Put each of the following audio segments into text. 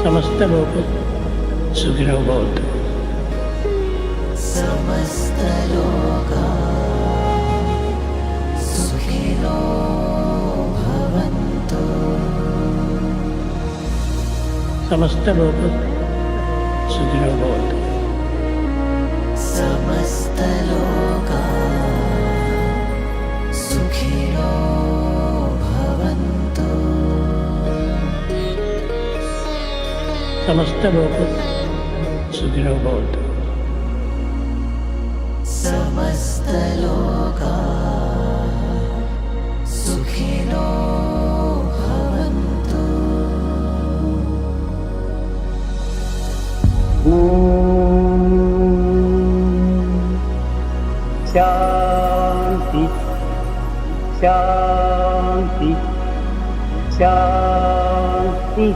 समस्त लोक सुखिनो भवन्तु। समस्त लोका सुखिनो भवन्तु। समस्त लोक सुखिनो भवन्तु। समस्त लोका सुखिनो भवन्तु। समस्त लोक सुखिनो भवन्तु। समस्त लोका सुखिनो भवन्तु। शांति शांति शांति।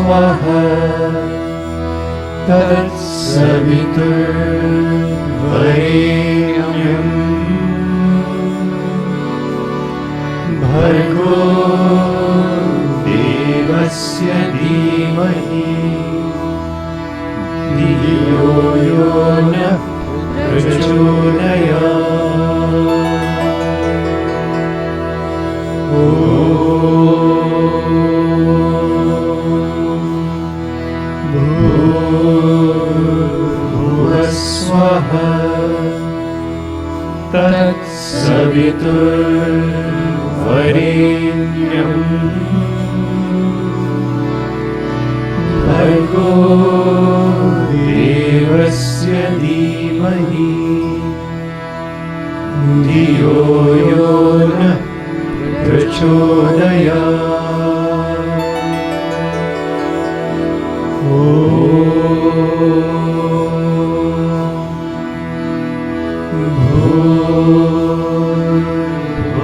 स्वः तत्सवितुर्वरेण्यं भर्गो देवस्य धीमहि धियो यो नः भूर्भुवस्वः तत्सवितुर्वरेण्यं भर्गो देवस्य धीमहि धियो यो नः प्रचोदयात्।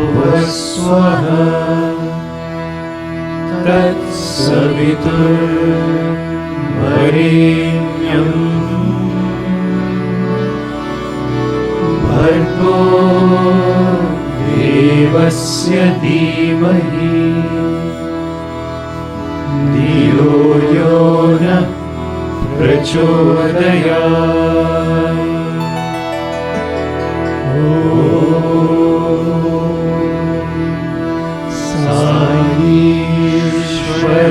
भूर्भुवस्वः तत्सवितुर्वरेण्यं भर्गो देवस्य धीमहि धियो यो नः प्रचोदयात्।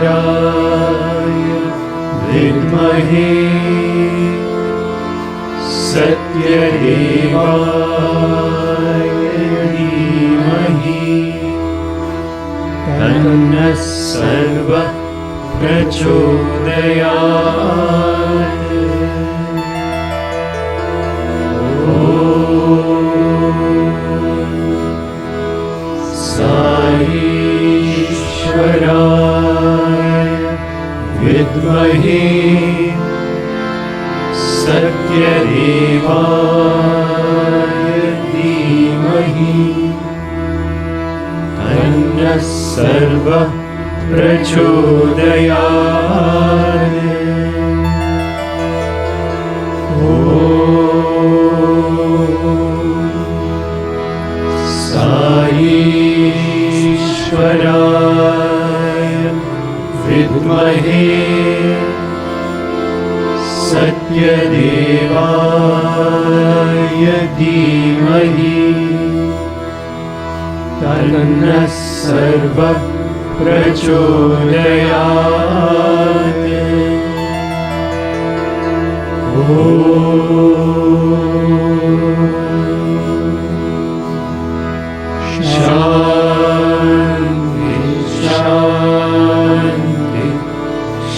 साईश्वराय विद्महे सत्यदेवाय धीमहि तन्नः सर्वः प्रचोदयात्। साईश्वराय विद्महे सत्यदेवाय धीमहि तन्नः सर्वः प्रचोदयात्। साईश्वराय विद्महे सत्यदेवाय धीमहि तन्नः सर्वः प्रचोदयात्। शान्ति शान्ति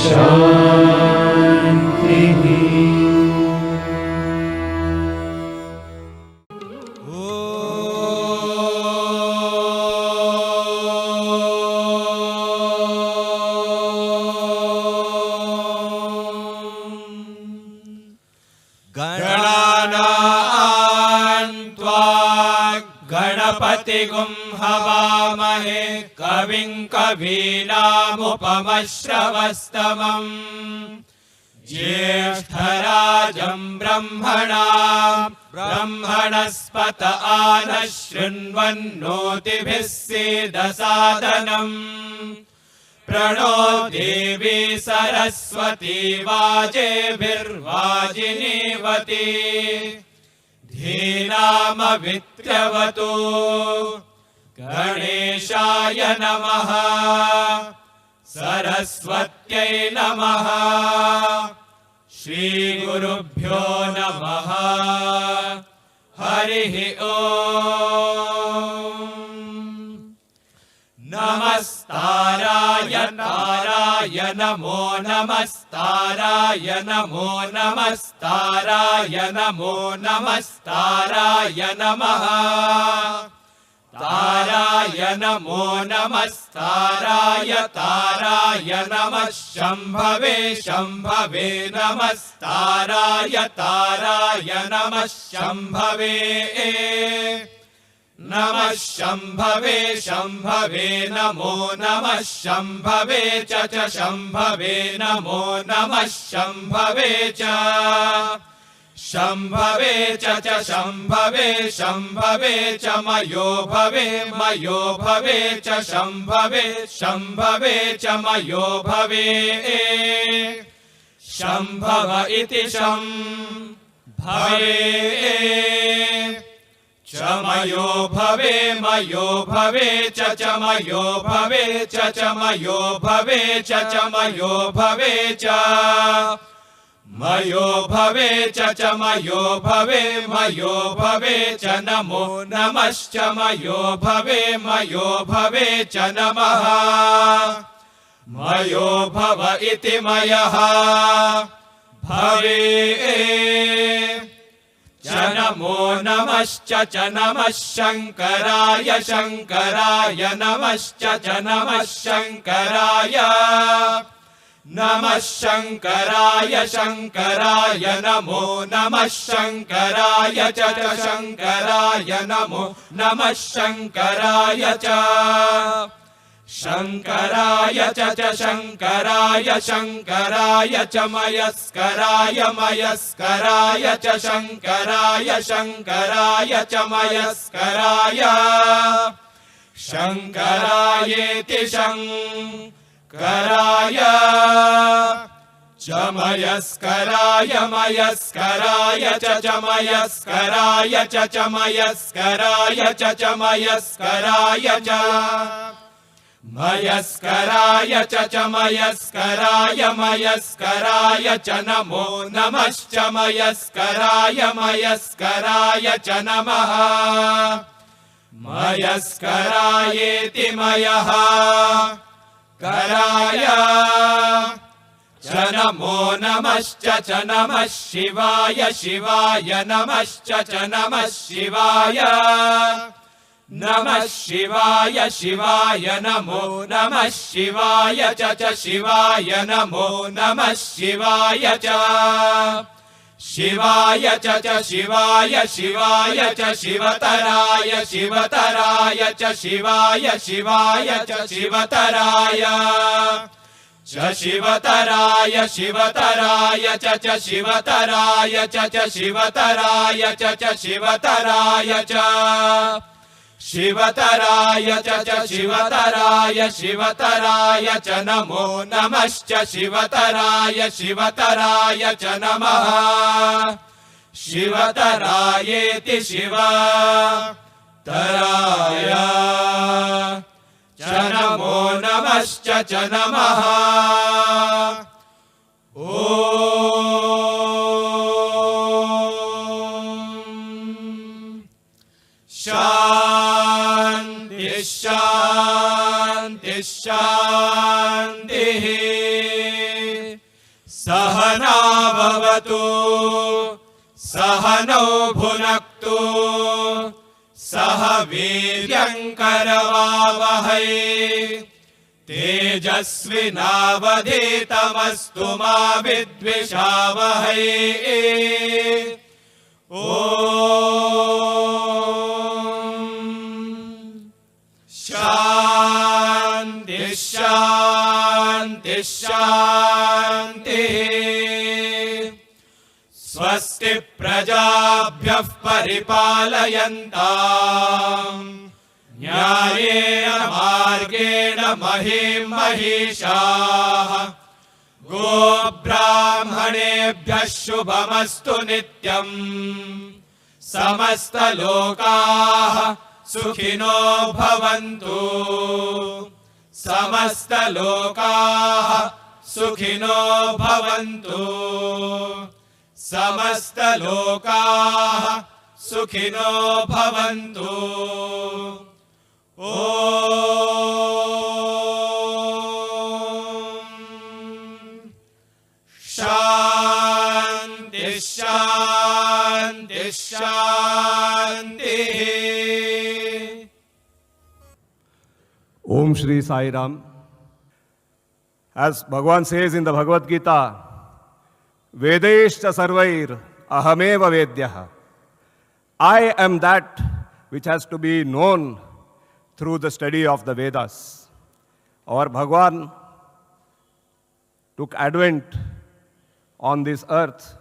शान्तिः। गणानां गणपतिगुं हवामहे कविं कवीनामुपमश्रवस्तमम् ज्येष्ठराजं ब्रह्मणस्पत आनः शृण्वन्नोतिभिः सीदसादनम् प्रणो देवी सरस्वती वाजेभिर्वाजिनीवती धीनामवित्रवतु गणेशाय नमः सरस्वत्यै नमः श्रीगुरुभ्यो नमः हरिः ओम् नमस्ताराय ताराय नमो नमस्ताराय नमो नमस्ताराय नमो नमस्ताराय नमः ताराय नमो नमस्ताराय ताराय नमः शम्भवे शम्भवे नमस्ताराय ताराय नमः शम्भवे नमः शम्भवे शम्भवे नमो नमः शम्भवे च शम्भवे नमो नमः शम्भवे च शम्भवे च शम्भवे शम्भवे च मयो भवे च शम्भवे शम्भवे च मयो भवे शम्भव इति शम्भवे च मयो भवे च मयो भवे च मयो भवे च मयो भवे च मयो भवे च मयो भवे च नमो नमश्च मयो भवे च नमः मयो भव इति मयः भवे च नमो नमश्च च नमः शङ्कराय शङ्कराय नमश्च च नमः शङ्कराय नमः शङ्कराय शङ्कराय नमो नमः शङ्कराय च शङ्कराय नमो नमः शङ्कराय च शङ्कराय च शङ्कराय शङ्कराय च मयस्कराय मयस्कराय च शङ्कराय शङ्कराय च मयस्कराय शङ्करायेति शङ्कराय च मयस्कराय मयस्कराय च मयस्कराय च मयस्कराय च मयस्कराय च मयस्कराय च मयस्कराय मयस्कराय च नमो नमश्च मयस्कराय मयस्कराय च नमः मयस्करायेति मयः कराय च नमो नमश्च च नमः शिवाय शिवाय नमश्च च नमः शिवाय नमः शिवाय शिवाय नमो नमः शिवाय च शिवाय नमो नमः शिवाय च शिवाय च शिवाय शिवाय च शिवतराय शिवतराय च शिवाय शिवाय च शिवतराय च शिवतराय शिवतराय च शिवतराय च शिवतराय च शिवतराय च शिवतराय च शिवतराय शिवतराय च नमो नमश्च शिवतराय शिवतराय च नमः शिवतरायेति शिवतराय च नमो नमश्च च नमः शान्ति शान्ति शान्तिः सहना भवतु सहनौ भुनक्तु सह वीर्यङ्करवावहै तेजस्विनावधीतमस्तु मा विद्विषावहै ॐ शान्तिः शान्तिः स्वस्ति प्रजाभ्यः परिपालयन्ताम् न्यायेन मार्गेण महीं महिषाः गोब्राह्मणेभ्यः शुभमस्तु नित्यम् समस्तलोकाः सुखिनो भवन्तु समस्तलोकाः सुखिनो भवन्तु समस्तलोकाः सुखिनो भवन्तु ॐ शान्तिः शान्तिः शान्तिः Om Shri Sai Ram. As Bhagavan says in the Bhagavad Gita, Vedeshcha sarvair ahameva vedyaha. I am that which has to be known through the study of the Vedas. Our Bhagavan took advent on this earth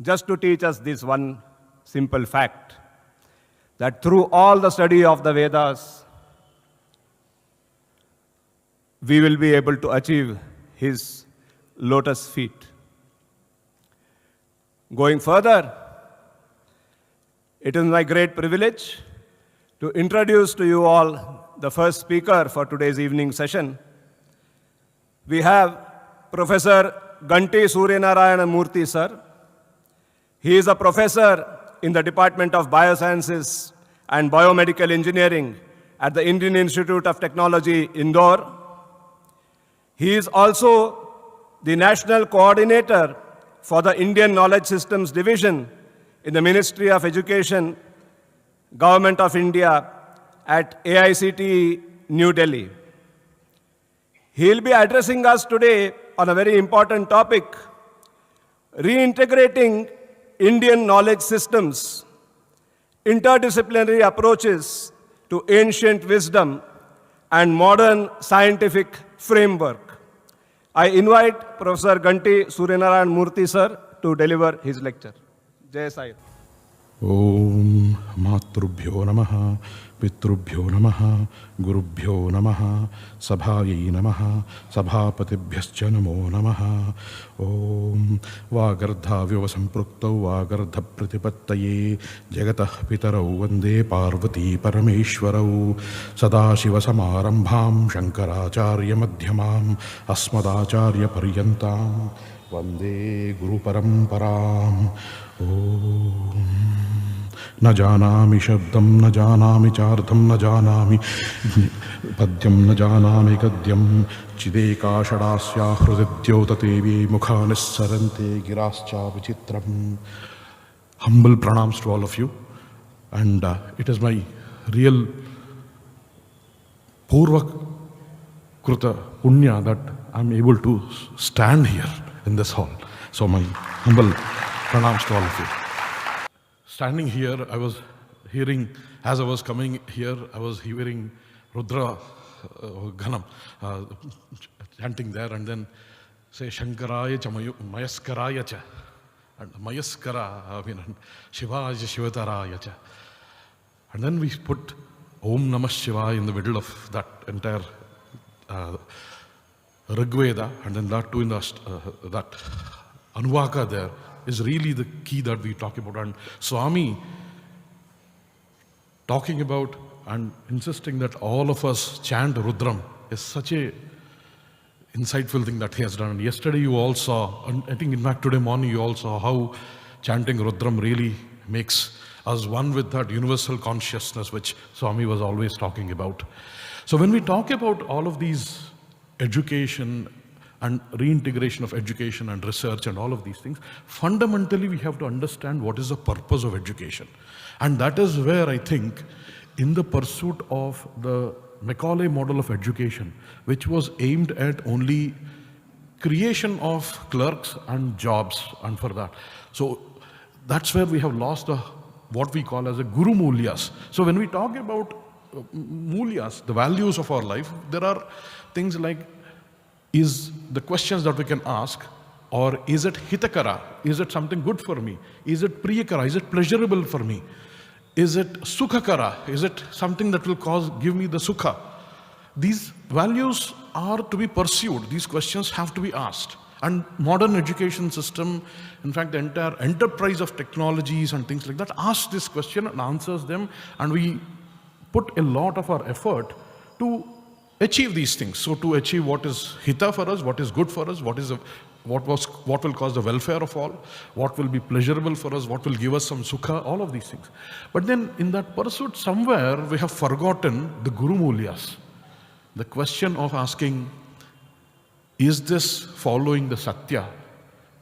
just to teach us this one simple fact, that through all the study of the Vedas, we will be able to achieve his lotus feet. Going further, it is my great privilege to introduce to you all the first speaker for today's evening session. We have Professor Ganti Suryanarayana Murthy sir. He is a professor in the Department of Biosciences and Biomedical Engineering at the Indian Institute of Technology, Indore. He is also the National Coordinator for the Indian Knowledge Systems Division in the Ministry of Education, Government of India at AICTE, New Delhi. He will be addressing us today on a very important topic, reintegrating Indian knowledge systems, interdisciplinary approaches to ancient wisdom and modern scientific framework. I invite Professor Ganti Suryanarayan Murthy sir to deliver his lecture. Jai Sai. Om Matrubhyo Namaha, Pitrubhyo Namaha, Gurubhyo Namaha, Sabhayi Namaha, Sabhapatibhyascha Namo Namaha. Om Vagardha Vyavasamprukta Vagardha Pratipattaye Jagatah Pitarau Vande Parvati Parameshwarau Sadashiva Samarambham Shankaracharya Madhyamam Asmadacharya Paryantam Vande Guru Paramparam. Om न जानामि शब्दं न जानामि चार्थं न जानामि पद्यं न जानामि गद्यं चिदेकाषडास्या हृदिद्योततेवी मुखानिस्सरन्ते गिराश्चा विचित्रम्. Humble pranams to all of you, and it is my real purva kruta punya that I am able to stand here in this hall. So my humble pranams to all of you. Standing here, I was hearing, as I was coming here, I was hearing Rudra Ganam chanting there, and then say Shankaraya cha Mayaskaraya cha, and Mayaskara, and Shivaya Shivataraya cha. And then we put Om Namah Shivaya in the middle of that entire Rigveda, and then that too in that Anuvaka there is really the key that we talk about. And Swami talking about and insisting that all of us chant Rudram is such a insightful thing that he has done. And yesterday you all saw, and I think in fact today morning you all saw how chanting Rudram really makes us one with that universal consciousness which Swami was always talking about. So when we talk about all of these education and reintegration of education and research and all of these things, fundamentally we have to understand what is the purpose of education. And that is where I think in the pursuit of the Macaulay model of education, which was aimed at only creation of clerks and jobs, and for that. So that's where we have lost what we call as a Guru Mulyas. So when we talk about mulyas, the values of our life, there are things like, is the questions that we can ask, or is it hitakara? Is it something good for me? Is it priyakara? Is it pleasurable for me? Is it sukhakara? Is it something that will give me the sukha? These values are to be pursued. These questions have to be asked. And modern education system, in fact, the entire enterprise of technologies and things like that, asks this question and answers them, and we put a lot of our effort to achieve these things. So to achieve what is hita for us, what is good for us, what will cause the welfare of all, what will be pleasurable for us, what will give us some sukha, all of these things. But then in that pursuit, somewhere we have forgotten the Guru Mulyas. The question of asking, is this following the Satya?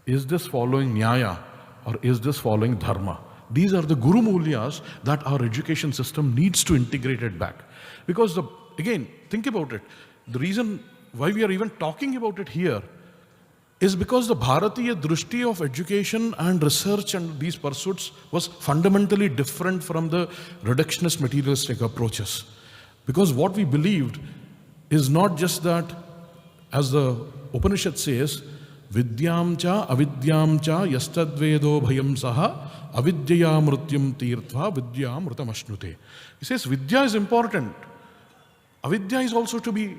Is this following Nyaya? Or is this following Dharma? These are the Guru Mulyas that our education system needs to integrate it back. Because again, think about it. The reason why we are even talking about it here is because the Bharatiya Drishti of education and research and these pursuits was fundamentally different from the reductionist materialistic approaches. Because what we believed is not just that, as the Upanishad says, Vidyam cha avidyam cha yastadvedo bhayam saha avidyaya mrutyam tirtva vidyam mrutamashnute. He says Vidya is important. Avidya is also to be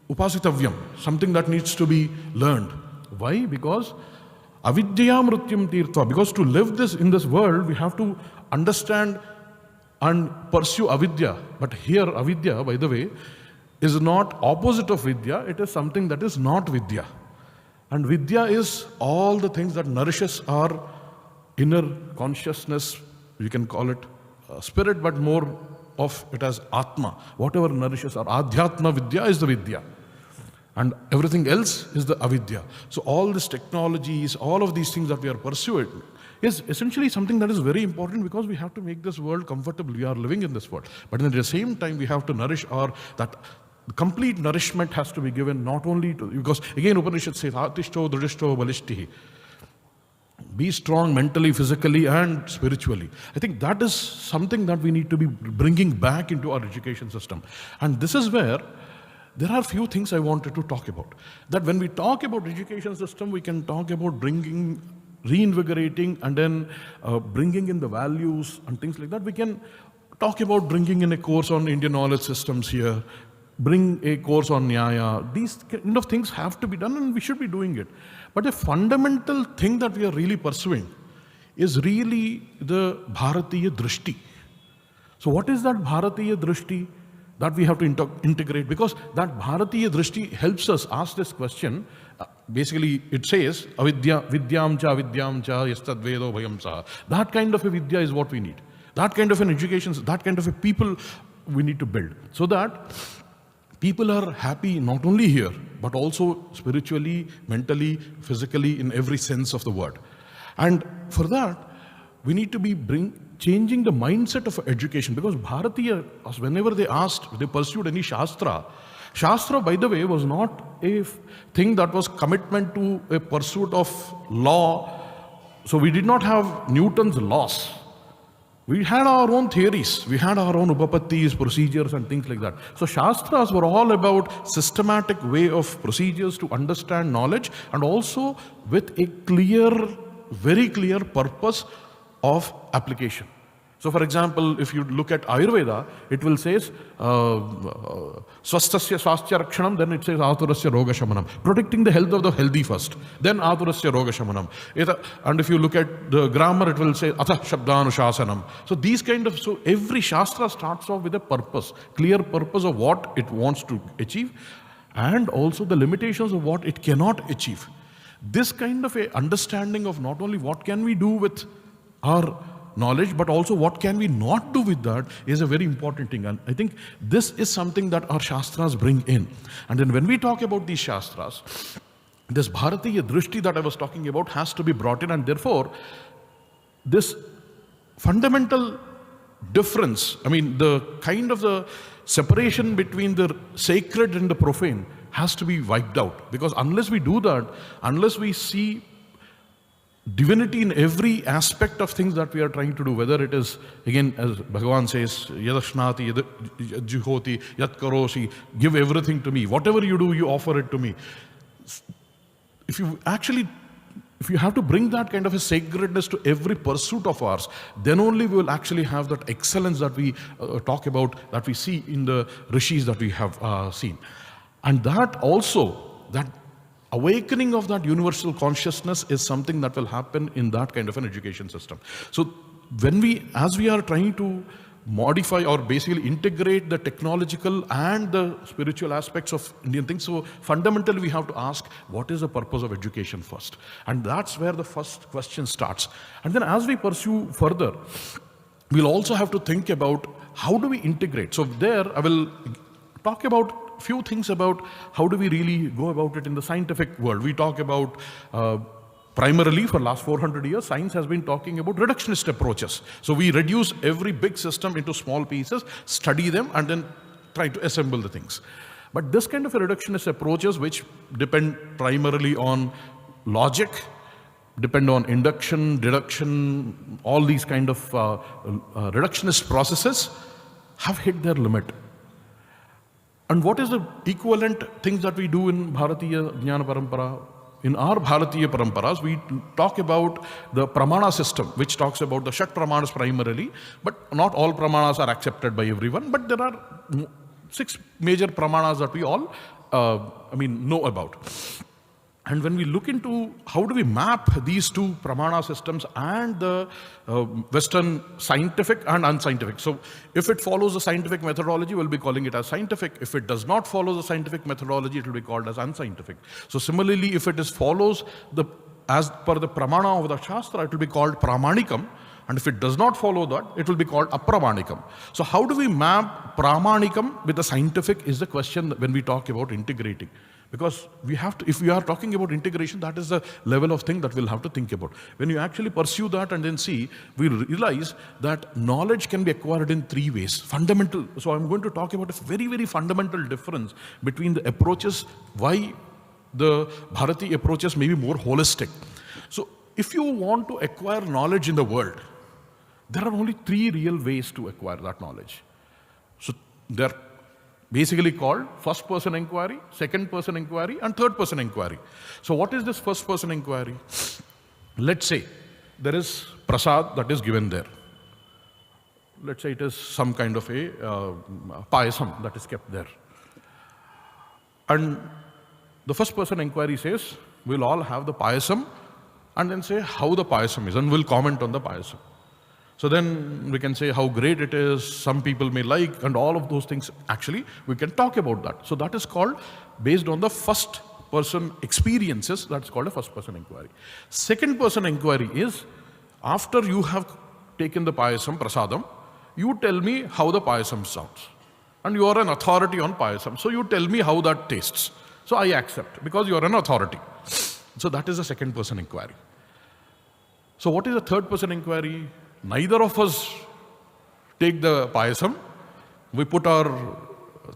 upasitavyam, something that needs to be learned. Why? Because avidyaya mrutyam tirtva. Because to live in this world, we have to understand and pursue avidya. But here avidya, by the way, is not opposite of vidya. It is something that is not vidya. And vidya is all the things that nourishes our inner consciousness. You can call it spirit, but more of it as atma. Whatever nourishes our adhyatma vidya is the vidya. And everything else is the avidya. So all these technologies, all of these things that we are pursuing is essentially something that is very important, because we have to make this world comfortable. We are living in this world. But at the same time, we have to nourish that complete nourishment has to be given not only to, because again Upanishad says, Atishto Dridishto Balishtihi. Be strong mentally, physically, and spiritually. I think that is something that we need to be bringing back into our education system. And this is where there are few things I wanted to talk about. That when we talk about education system, we can talk about reinvigorating, and then bringing in the values and things like that. We can talk about bringing in a course on Indian knowledge systems here, bring a course on Nyaya. These kind of things have to be done, and we should be doing it. But a fundamental thing that we are really pursuing is really the Bharatiya Drishti. So what is that Bharatiya Drishti that we have to integrate? Because that Bharatiya Drishti helps us ask this question. Basically, it says, Vidyam cha yastadvedo bhayam saha. That kind of a vidya is what we need. That kind of an education, that kind of a people we need to build. So that people are happy not only here, but also spiritually, mentally, physically, in every sense of the word. And for that, we need to be changing the mindset of education, because Bharatiya, whenever they pursued any Shastra, by the way, was not a thing that was commitment to a pursuit of law. So we did not have Newton's laws. We had our own theories. We had our own upapattis, procedures, and things like that. So Shastras were all about systematic way of procedures to understand knowledge, and also with a very clear purpose of application. So for example, if you look at Ayurveda, it will say swastasya swastya rakshanam, then it says aturasya roga shamanam. Protecting the health of the healthy first, then aturasya roga shamanam. And if you look at the grammar, it will say atha shabdanushāsanam. So every shastra starts off with a purpose, clear purpose of what it wants to achieve, and also the limitations of what it cannot achieve. This kind of a understanding of not only what can we do with our knowledge, but also what can we not do with that is a very important thing. And I think this is something that our Shastras bring in. And then when we talk about these Shastras, this Bharatiya Drishti that I was talking about has to be brought in, and therefore this fundamental difference, the kind of the separation between the sacred and the profane has to be wiped out. Because unless we do that, unless we see divinity in every aspect of things that we are trying to do, whether it is, again, as Bhagavan says, yadashnati, yadjuhoti, yatkaroshi, give everything to me. Whatever you do, you offer it to me. If you have to bring that kind of a sacredness to every pursuit of ours, then only we will actually have that excellence that we talk about, that we see in the rishis that we have seen. And that also, that awakening of that universal consciousness is something that will happen in that kind of an education system. So as we are trying to modify or basically integrate the technological and the spiritual aspects of Indian things, so fundamentally we have to ask, what is the purpose of education first? And that's where the first question starts. And then as we pursue further, we'll also have to think about how do we integrate. So there I will talk about few things about how do we really go about it in the scientific world. We talk about primarily for last 400 years, science has been talking about reductionist approaches. So we reduce every big system into small pieces, study them, and then try to assemble the things. But this kind of a reductionist approaches, which depend primarily on logic, depend on induction, deduction, all these kind of reductionist processes have hit their limit. And what is the equivalent things that we do in Bharatiya Jnana Parampara? In our Bharatiya Paramparas, we talk about the Pramana system, which talks about the Shat Pramanas primarily, but not all Pramanas are accepted by everyone, but there are 6 major Pramanas that we all know about. And when we look into how do we map these two Pramana systems and the Western scientific and unscientific. So if it follows the scientific methodology, we'll be calling it as scientific. If it does not follow the scientific methodology, it will be called as unscientific. So similarly, if it follows as per the Pramana of the Shastra, it will be called Pramanikam. And if it does not follow that, it will be called Apramanikam. So how do we map Pramanikam with the scientific is the question when we talk about integrating. Because we have to, if we are talking about integration, that is the level of thing that we'll have to think about. When you actually pursue that and then see, we realize that knowledge can be acquired in 3 ways. Fundamental. So I'm going to talk about a very, very fundamental difference between the approaches, why the Bharati approaches may be more holistic. So if you want to acquire knowledge in the world, there are only 3 real ways to acquire that knowledge. So they're basically called first person inquiry, second person inquiry, and third person inquiry. So what is this first person inquiry? Let's say there is prasad that is given there. Let's say it is some kind of a payasam that is kept there. And the first person inquiry says, we'll all have the payasam and then say how the payasam is, and we'll comment on the payasam. So then we can say how great it is, some people may like, and all of those things. Actually, we can talk about that. So that is called, based on the first person experiences, that's called a first person inquiry. Second person inquiry is, after you have taken the payasam, prasadam, you tell me how the payasam sounds. And you are an authority on payasam, so you tell me how that tastes. So I accept, because you are an authority. So that is the second person inquiry. So what is the third person inquiry? Neither of us take the payasam. We put our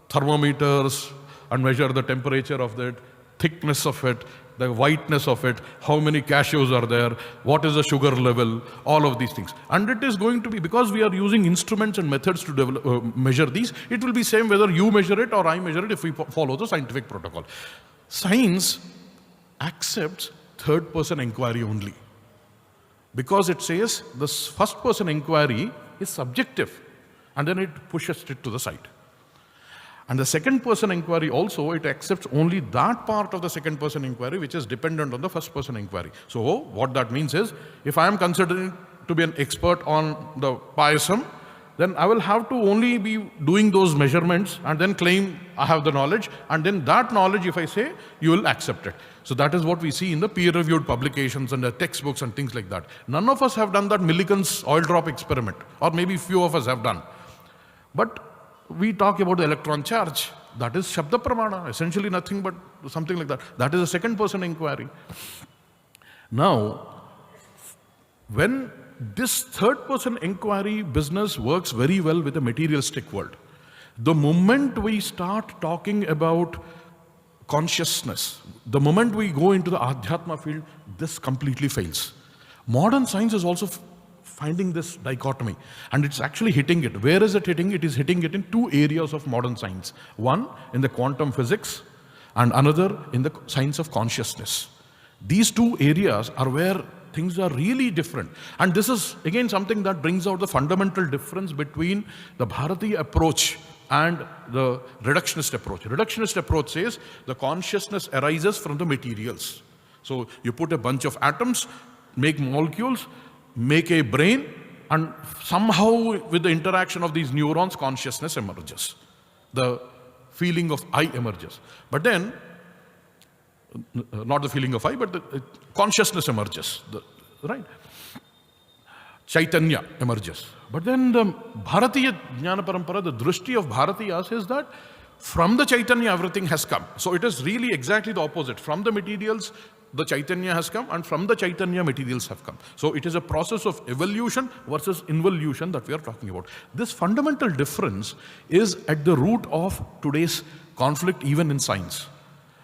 thermometers and measure the temperature of it, thickness of it, the whiteness of it, how many cashews are there, what is the sugar level, all of these things. And it is going to be, because we are using instruments and methods to measure these, it will be same whether you measure it or I measure it if we follow the scientific protocol. Science accepts third person inquiry only. Because it says this first person inquiry is subjective, and then it pushes it to the side. And the second person inquiry also, it accepts only that part of the second person inquiry which is dependent on the first person inquiry. So what that means is, if I am considered to be an expert on the payasam, then I will have to only be doing those measurements and then claim I have the knowledge, and then that knowledge, if I say, you will accept it. So that is what we see in the peer-reviewed publications and the textbooks and things like that. None of us have done that Millikan's oil drop experiment, or maybe few of us have done. But we talk about the electron charge. That is Shabda Pramana, essentially nothing but something like that. That is a second person inquiry. Now, when this third person inquiry business works very well with the materialistic world, the moment we start talking about consciousness, the moment we go into the Adhyatma field, this completely fails. Modern science is also finding this dichotomy, and it's actually hitting it. Where is it hitting? It is hitting it in two areas of modern science. One in the quantum physics, and another in the science of consciousness. These two areas are where things are really different. And this is again something that brings out the fundamental difference between the Bharatiya approach and the reductionist approach. Reductionist approach says the consciousness arises from the materials. So you put a bunch of atoms, make molecules, make a brain, and somehow with the interaction of these neurons, consciousness emerges. The feeling of I emerges. But then, not the feeling of I, but the consciousness emerges, right? Chaitanya emerges. But then the Bharatiya Jnana Parampara, the drishti of Bharatiyas is that from the Chaitanya everything has come. So it is really exactly the opposite. From the materials, the Chaitanya has come, and from the Chaitanya materials have come. So it is a process of evolution versus involution that we are talking about. This fundamental difference is at the root of today's conflict even in science.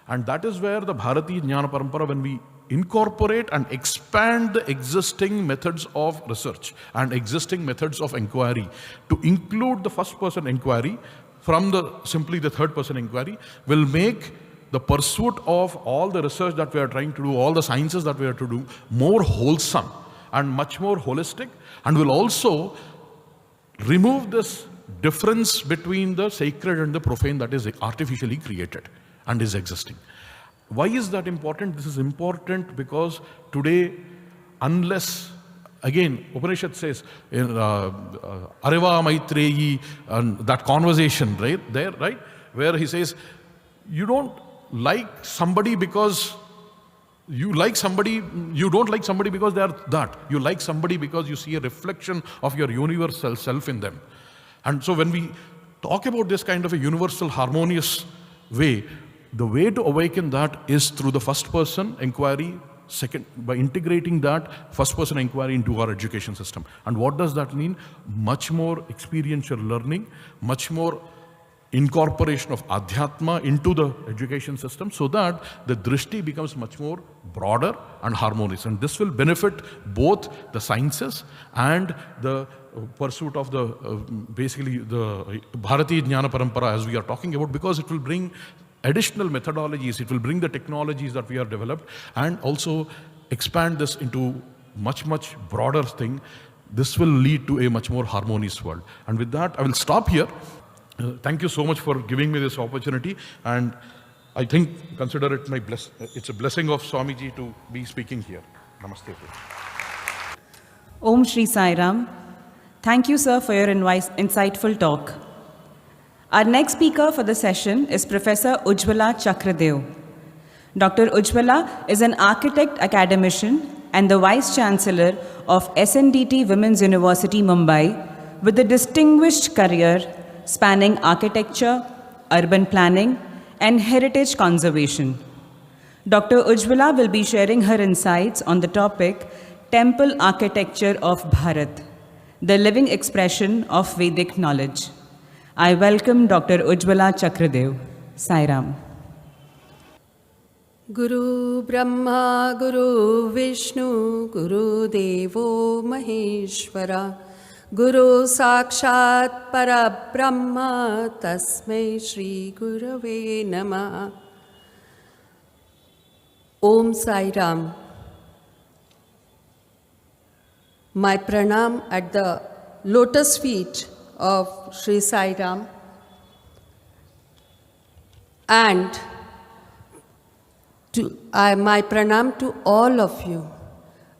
And that is where the Bharatiya Jnana Parampara, when we incorporate and expand the existing methods of research and existing methods of inquiry to include the first person inquiry from simply the third person inquiry, will make the pursuit of all the research that we are trying to do, all the sciences that we are to do, more wholesome and much more holistic, and will also remove this difference between the sacred and the profane that is artificially created and is existing. Why is that important? This is important because today, unless, again, Upanishad says, Areva Maitreyi, that conversation, right, there, right, where he says, you don't like somebody because you like somebody, you don't like somebody because they are that. You like somebody because you see a reflection of your universal self in them. And so when we talk about this kind of a universal harmonious way, the way to awaken that is through the first person inquiry, second, by integrating that first person inquiry into our education system. And what does that mean? Much more experiential learning, much more incorporation of Adhyatma into the education system, so that the drishti becomes much more broader and harmonious. And this will benefit both the sciences and the pursuit of the, basically the Bharatiya Jnana Parampara as we are talking about, because it will bring additional methodologies, it will bring the technologies that we have developed and also expand this into much, much broader thing. This will lead to a much more harmonious world. And with that, I will stop here. Thank you so much for giving me this opportunity, and I think, consider it it's a blessing of Swamiji to be speaking here. Namaste. Om Shri Sai Ram. Thank you, sir, for your insightful talk. Our next speaker for the session is Professor Ujjwala Chakradev. Dr. Ujjwala is an architect academician and the Vice Chancellor of SNDT Women's University, Mumbai, with a distinguished career spanning architecture, urban planning, and heritage conservation. Dr. Ujjwala will be sharing her insights on the topic Temple Architecture of Bharat, the living expression of Vedic knowledge. I welcome Dr. Ujjwala Chakradev. Sai Ram. Guru Brahma, Guru Vishnu, Guru Devo Maheshwara, Guru Sakshat Parabrahma, Tasmai Shri Gurave Namaha. Om Sai Ram. My pranam at the lotus feet of Sri Sai Ram, and my pranam to all of you.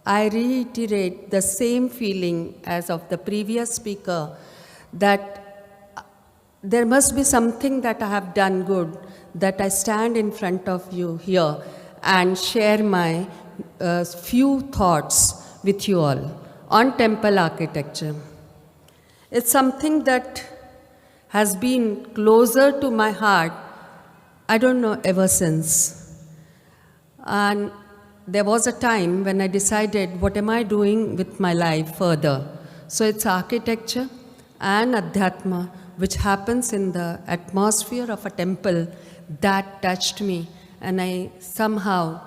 I reiterate the same feeling as of the previous speaker, that there must be something that I have done good, that I stand in front of you here and share my few thoughts with you all on temple architecture. It's something that has been closer to my heart, I don't know, ever since. And there was a time when I decided, what am I doing with my life further? So it's architecture and Adhyatma, which happens in the atmosphere of a temple, that touched me. And I somehow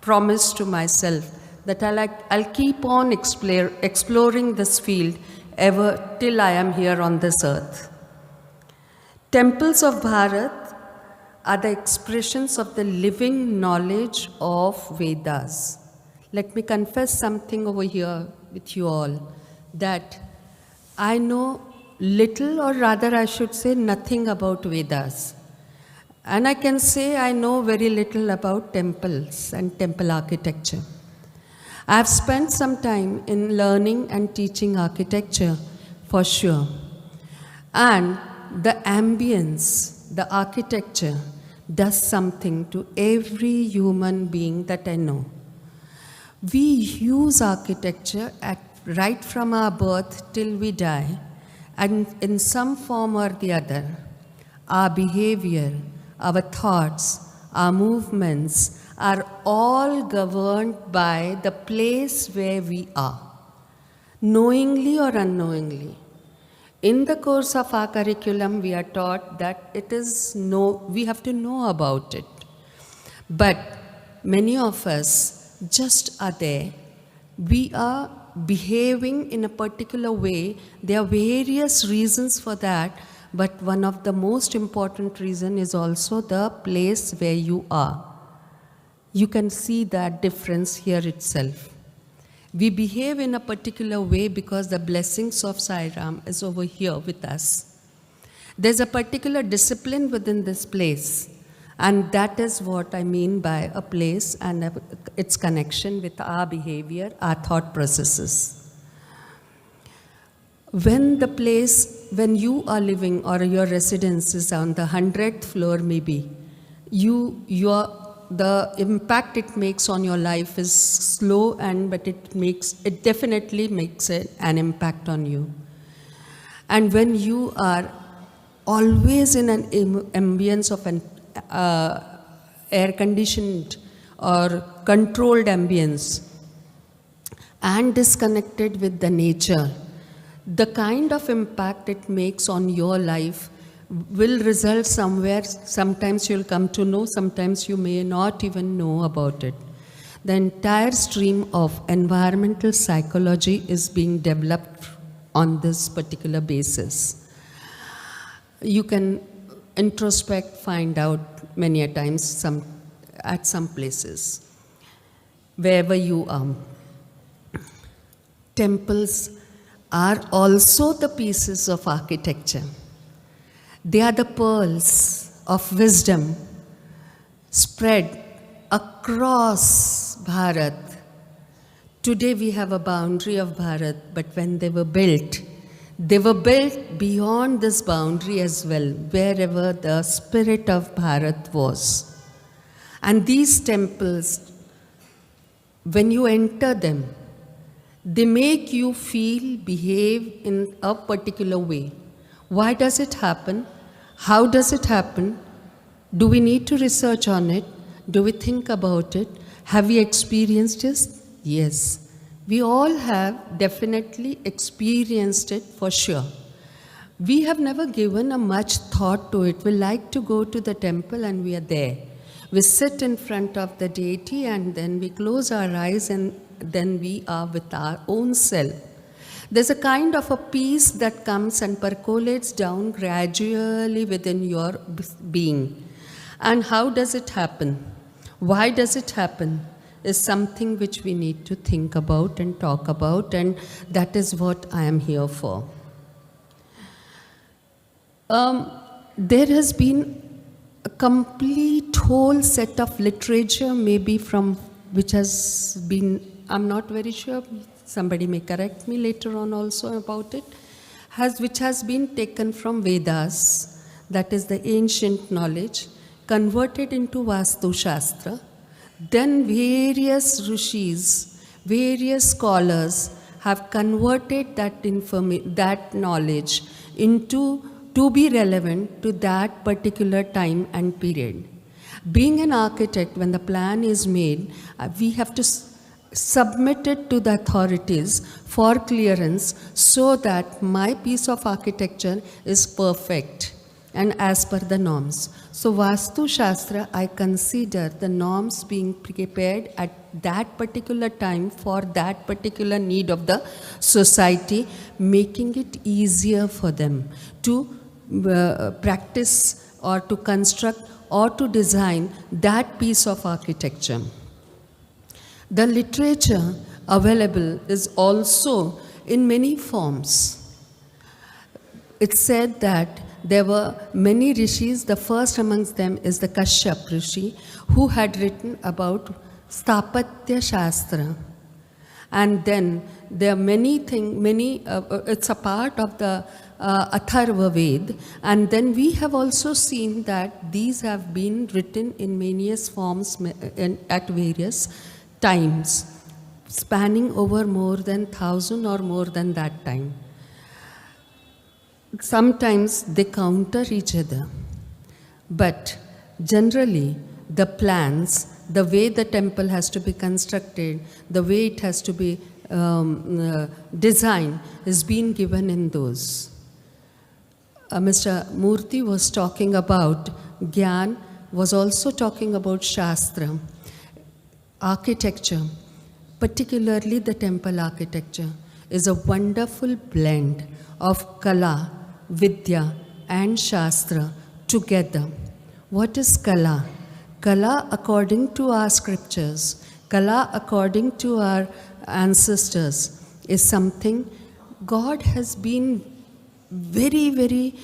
promised to myself that I'll keep on exploring this field ever till I am here on this earth. Temples of Bharat are the expressions of the living knowledge of Vedas. Let me confess something over here with you all, that I know little, or rather I should say nothing about Vedas. And I can say I know very little about temples and temple architecture. I have spent some time in learning and teaching architecture, for sure. And the ambience, the architecture, does something to every human being that I know. We use architecture right from our birth till we die, and in some form or the other, our behavior, our thoughts, our movements are all governed by the place where we are, knowingly or unknowingly. In the course of our curriculum, we are taught that we have to know about it. But many of us just are there. We are behaving in a particular way. There are various reasons for that, but one of the most important reason is also the place where you are. You can see that difference here itself. We behave in a particular way because the blessings of Sai Ram is over here with us. There's a particular discipline within this place, and that is what I mean by a place and its connection with our behavior, our thought processes. When you are living, or your residence is on the 100th floor maybe, the impact it makes on your life is slow, but it definitely makes an impact on you. And when you are always in an ambience of an air-conditioned or controlled ambience and disconnected with the nature, the kind of impact it makes on your life will result somewhere. Sometimes you'll come to know, sometimes you may not even know about it. The entire stream of environmental psychology is being developed on this particular basis. You can introspect, find out many a times at some places, wherever you are. Temples are also the pieces of architecture. They are the pearls of wisdom spread across Bharat. Today we have a boundary of Bharat, but when they were built beyond this boundary as well, wherever the spirit of Bharat was. And these temples, when you enter them, they make you behave in a particular way. Why does it happen? How does it happen? Do we need to research on it? Do we think about it? Have we experienced it? Yes. We all have definitely experienced it, for sure. We have never given a much thought to it. We like to go to the temple and we are there. We sit in front of the deity and then we close our eyes and then we are with our own self. There's a kind of a peace that comes and percolates down gradually within your being. And how does it happen? Why does it happen? Is something which we need to think about and talk about, and that is what I am here for. There has been a complete whole set of literature, maybe which has been, I'm not very sure, somebody may correct me later on also about it, which has been taken from Vedas, that is the ancient knowledge, converted into Vastu Shastra. Then various rishis, various scholars have converted that knowledge to be relevant to that particular time and period. Being an architect, when the plan is made, we have to submit it to the authorities for clearance so that my piece of architecture is perfect and as per the norms. So Vastu Shastra, I consider the norms being prepared at that particular time for that particular need of the society, making it easier for them to practice or to construct or to design that piece of architecture. The literature available is also in many forms. It's said that there were many rishis. The first amongst them is the Kashyap Rishi, who had written about Sthapatya Shastra. And then there are many things, it's a part of the Atharva Ved. And then we have also seen that these have been written in various forms at various times, spanning over more than 1,000 or more than that time. Sometimes they counter each other, but generally the plans, the way the temple has to be constructed, the way it has to be designed is being given in those. Mr. Murthy was talking about Gyan, was also talking about Shastra, architecture, particularly the temple architecture, is a wonderful blend of Kala, Vidya and Shastra together. What is Kala? Kala, according to our scriptures, Kala, according to our ancestors, is something God has been very, very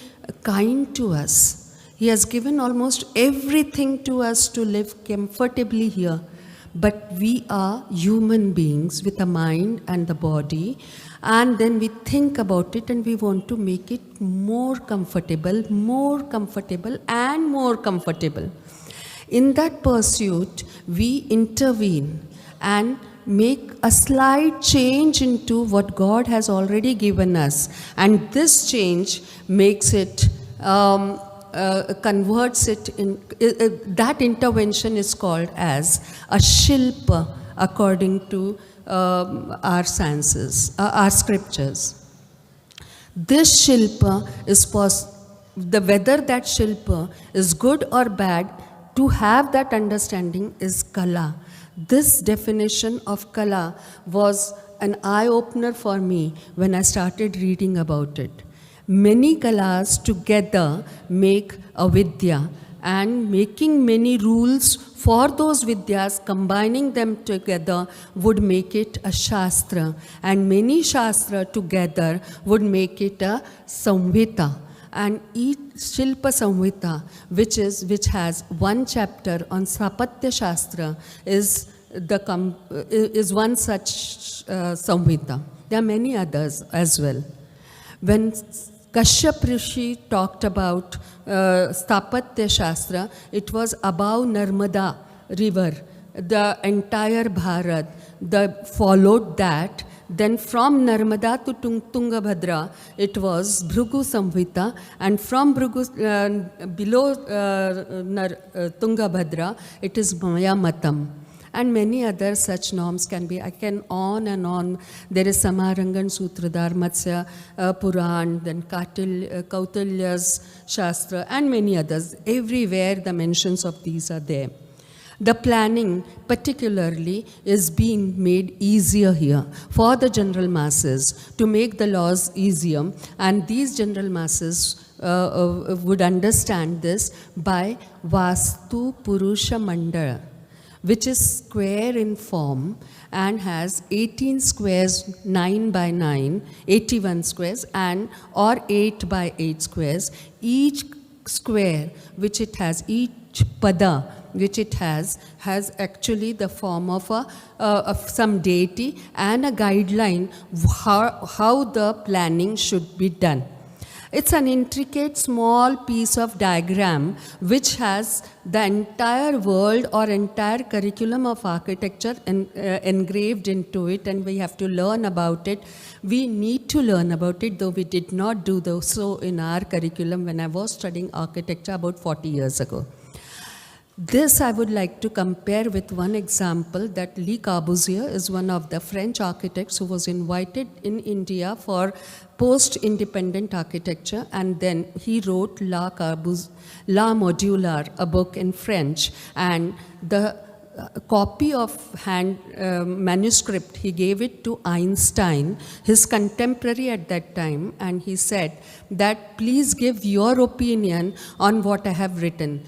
kind to us. He has given almost everything to us to live comfortably here. But we are human beings with a mind and the body, and then we think about it and we want to make it more comfortable and more comfortable. In that pursuit, we intervene and make a slight change into what God has already given us. And this change makes it, converts it in, that intervention is called as a shilpa according to our sciences, our scriptures. This shilpa is whether that shilpa is good or bad, to have that understanding is Kala. This definition of Kala was an eye-opener for me when I started reading about it. Many Kalas together make a Vidya, and making many rules for those Vidyas, combining them together would make it a Shastra, and many Shastra together would make it a Samhita. And each Shilpa Samhita, which has one chapter on Sthapatya Shastra, is one such Samhita. There are many others as well. When Kashyap Rishi talked about Sthapatya Shastra, it was above Narmada river, the entire Bharat. Followed that. Then from Narmada to Tungabhadra, it was Bhrugu Samhita, and from Bhrugu, below Tungabhadra, it is Maya Matam. And many other such norms can be, I can on and on. There is Samarangan Sutradhar, Matsya Puran, then Kautilya's Shastra, and many others. Everywhere the mentions of these are there. The planning particularly is being made easier here for the general masses, to make the laws easier, and these general masses would understand this by Vastu Purusha Mandala, which is square in form and has 18 squares, 9 by 9, 81 squares, or 8 by 8 squares. Each square which it has, each pada which it has actually the form of some deity and a guideline how the planning should be done. It's an intricate small piece of diagram which has the entire world or entire curriculum of architecture engraved into it, and we have to learn about it. We need to learn about it, though we did not do so in our curriculum when I was studying architecture about 40 years ago. This I would like to compare with one example that Le Corbusier is one of the French architects who was invited in India for post-independent architecture, and then he wrote La Modular, a book in French, and the copy of manuscript, he gave it to Einstein, his contemporary at that time, and he said that please give your opinion on what I have written.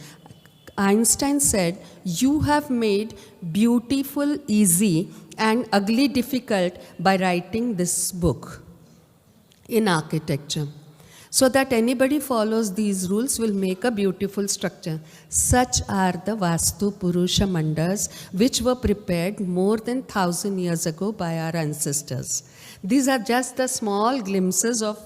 Einstein said, you have made beautiful easy and ugly difficult by writing this book in architecture. So that anybody follows these rules will make a beautiful structure. Such are the Vastu Purusha Mandas, which were prepared more than 1,000 years ago by our ancestors. These are just the small glimpses of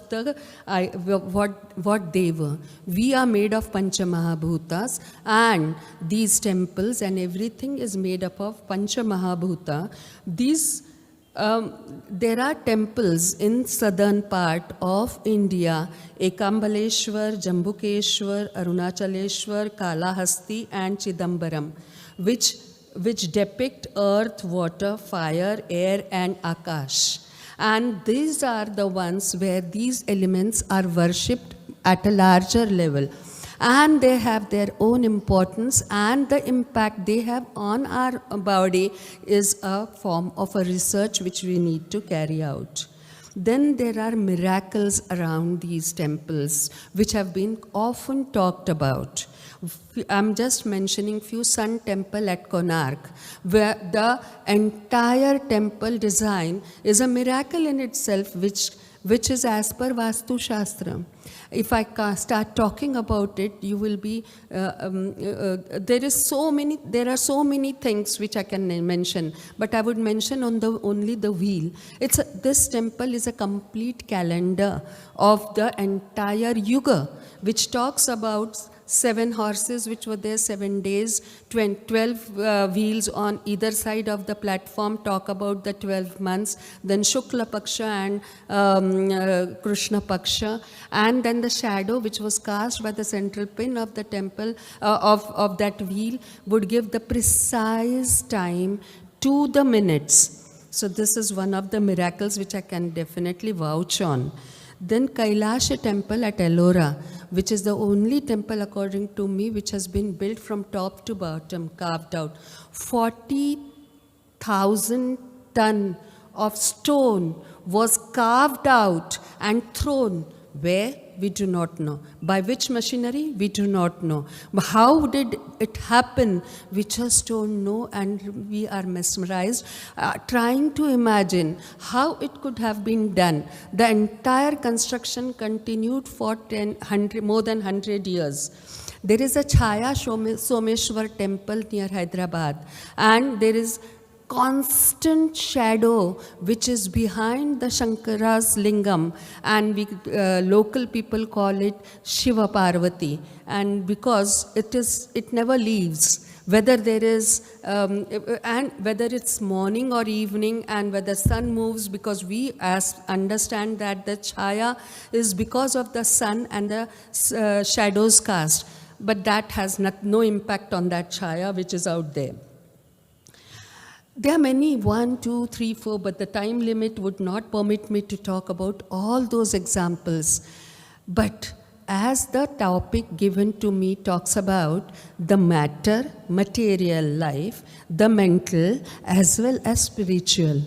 what they were. We are made of Pancha Mahabhutas, and these temples and everything is made up of Pancha Mahabhuta. There are temples in southern part of India, Ekambaleshwar, Jambukeshwar, Arunachaleshwar, Kalahasti and Chidambaram, which depict earth, water, fire, air and Akash. And these are the ones where these elements are worshipped at a larger level. And they have their own importance, and the impact they have on our body is a form of a research which we need to carry out. Then there are miracles around these temples which have been often talked about. I'm just mentioning few. Sun Temple at Konark, where the entire temple design is a miracle in itself, which is as per Vastu Shastra. If I start talking about it, you will be, there are so many things which I can mention, but I would mention only the wheel. This temple is a complete calendar of the entire Yuga, which talks about 7 horses which were there 7 days, 12 wheels on either side of the platform talk about the 12 months, then Shukla Paksha and Krishna Paksha, and then the shadow which was cast by the central pin of the temple, of that wheel, would give the precise time to the minutes. So this is one of the miracles which I can definitely vouch on. Then Kailasha temple at Ellora, which is the only temple according to me which has been built from top to bottom, carved out. 40,000 tons of stone was carved out and thrown. Where? We do not know. By which machinery? We do not know. How did it happen? We just don't know, and we are mesmerized, trying to imagine how it could have been done. The entire construction continued for more than 100 years. There is a Chaya Someshwar temple near Hyderabad, and there is constant shadow which is behind the Shankara's lingam, and local people call it Shiva Parvati, and because it never leaves, whether there is and whether it's morning or evening, and whether sun moves, because we understand that the chaya is because of the sun and the shadows cast, but that has no impact on that chaya which is out there. There are many, 1, 2, 3, 4, but the time limit would not permit me to talk about all those examples. But as the topic given to me talks about the matter, material life, the mental, as well as spiritual,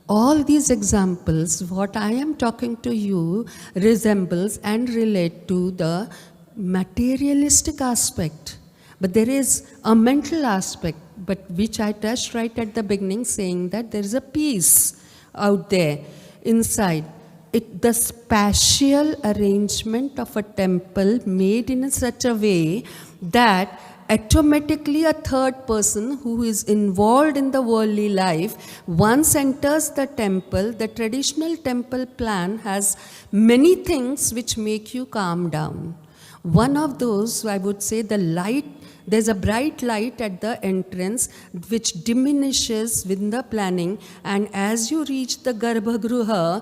all these examples, what I am talking to you, resembles and relate to the materialistic aspect. But there is a mental aspect, but which I touched right at the beginning, saying that there is a peace out there inside. The spatial arrangement of a temple made in such a way that automatically a third person who is involved in the worldly life, once enters the temple, the traditional temple plan has many things which make you calm down. One of those, I would say, the light There's a bright light at the entrance which diminishes with the planning, and as you reach the Garbhagruha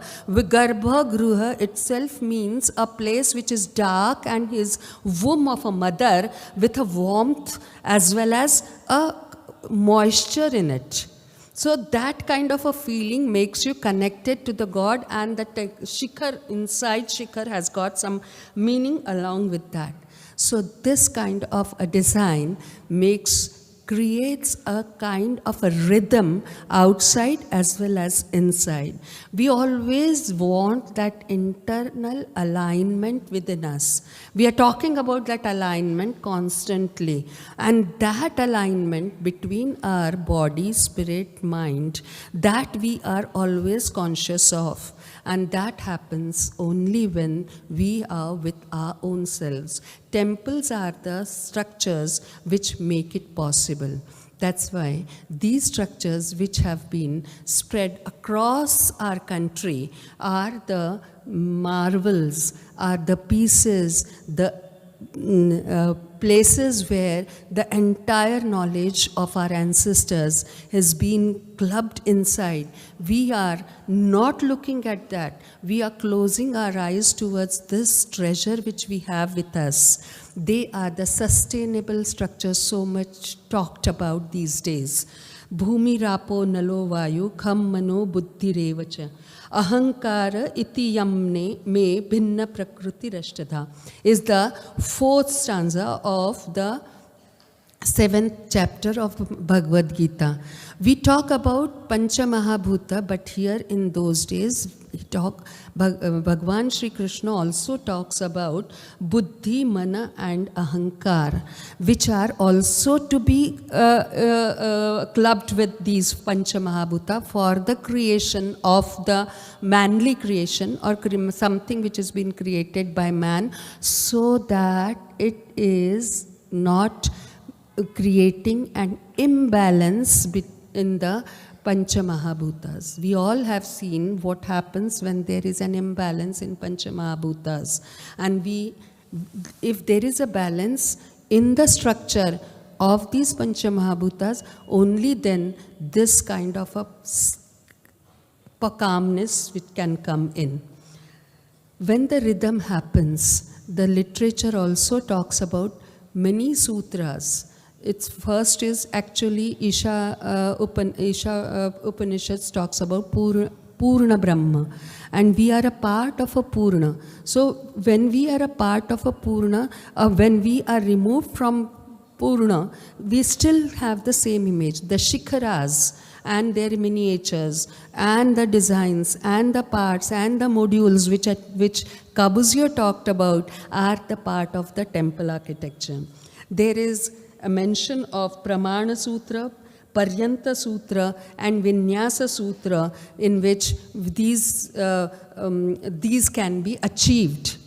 itself means a place which is dark and is womb of a mother with a warmth as well as a moisture in it. So that kind of a feeling makes you connected to the God, and the shikhar, inside shikhar has got some meaning along with that. So this kind of a design creates a kind of a rhythm outside as well as inside. We always want that internal alignment within us. We are talking about that alignment constantly. And that alignment between our body, spirit, mind, that we are always conscious of. And that happens only when we are with our own selves. Temples are the structures which make it possible. That's why these structures which have been spread across our country are the marvels, are the pieces, the places where the entire knowledge of our ancestors has been clubbed inside. We are not looking at that. We are closing our eyes towards this treasure which we have with us. They are the sustainable structures so much talked about these days. Bhumi rapo nalo vayu kham mano buddhi revacha. Ahankara iti yamne me bhinna prakriti rashtadha is the fourth stanza of the 7th chapter of Bhagavad Gita. We talk about Pancha Mahabhuta, but here in those days, Bhagwan Sri Krishna also talks about Buddhi, Mana and Ahankar, which are also to be clubbed with these Pancha Mahabhuta for the creation of the manly creation or something which has been created by man, so that it is not creating an imbalance in the Pancha Mahabhutas. We all have seen what happens when there is an imbalance in Pancha Mahabhutas. And if there is a balance in the structure of these Pancha Mahabhutas, only then this kind of a calmness which can come in. When the rhythm happens, the literature also talks about many sutras. Its first is actually Isha Upanishads talks about Purna Brahma, and we are a part of a Purna. So when we are a part of a Purna, when we are removed from Purna, we still have the same image. The Shikharas and their miniatures and the designs and the parts and the modules which Kabuzio talked about are the part of the temple architecture. There is a mention of Pramana Sutra, Paryanta Sutra and Vinyasa Sutra, in which these can be achieved,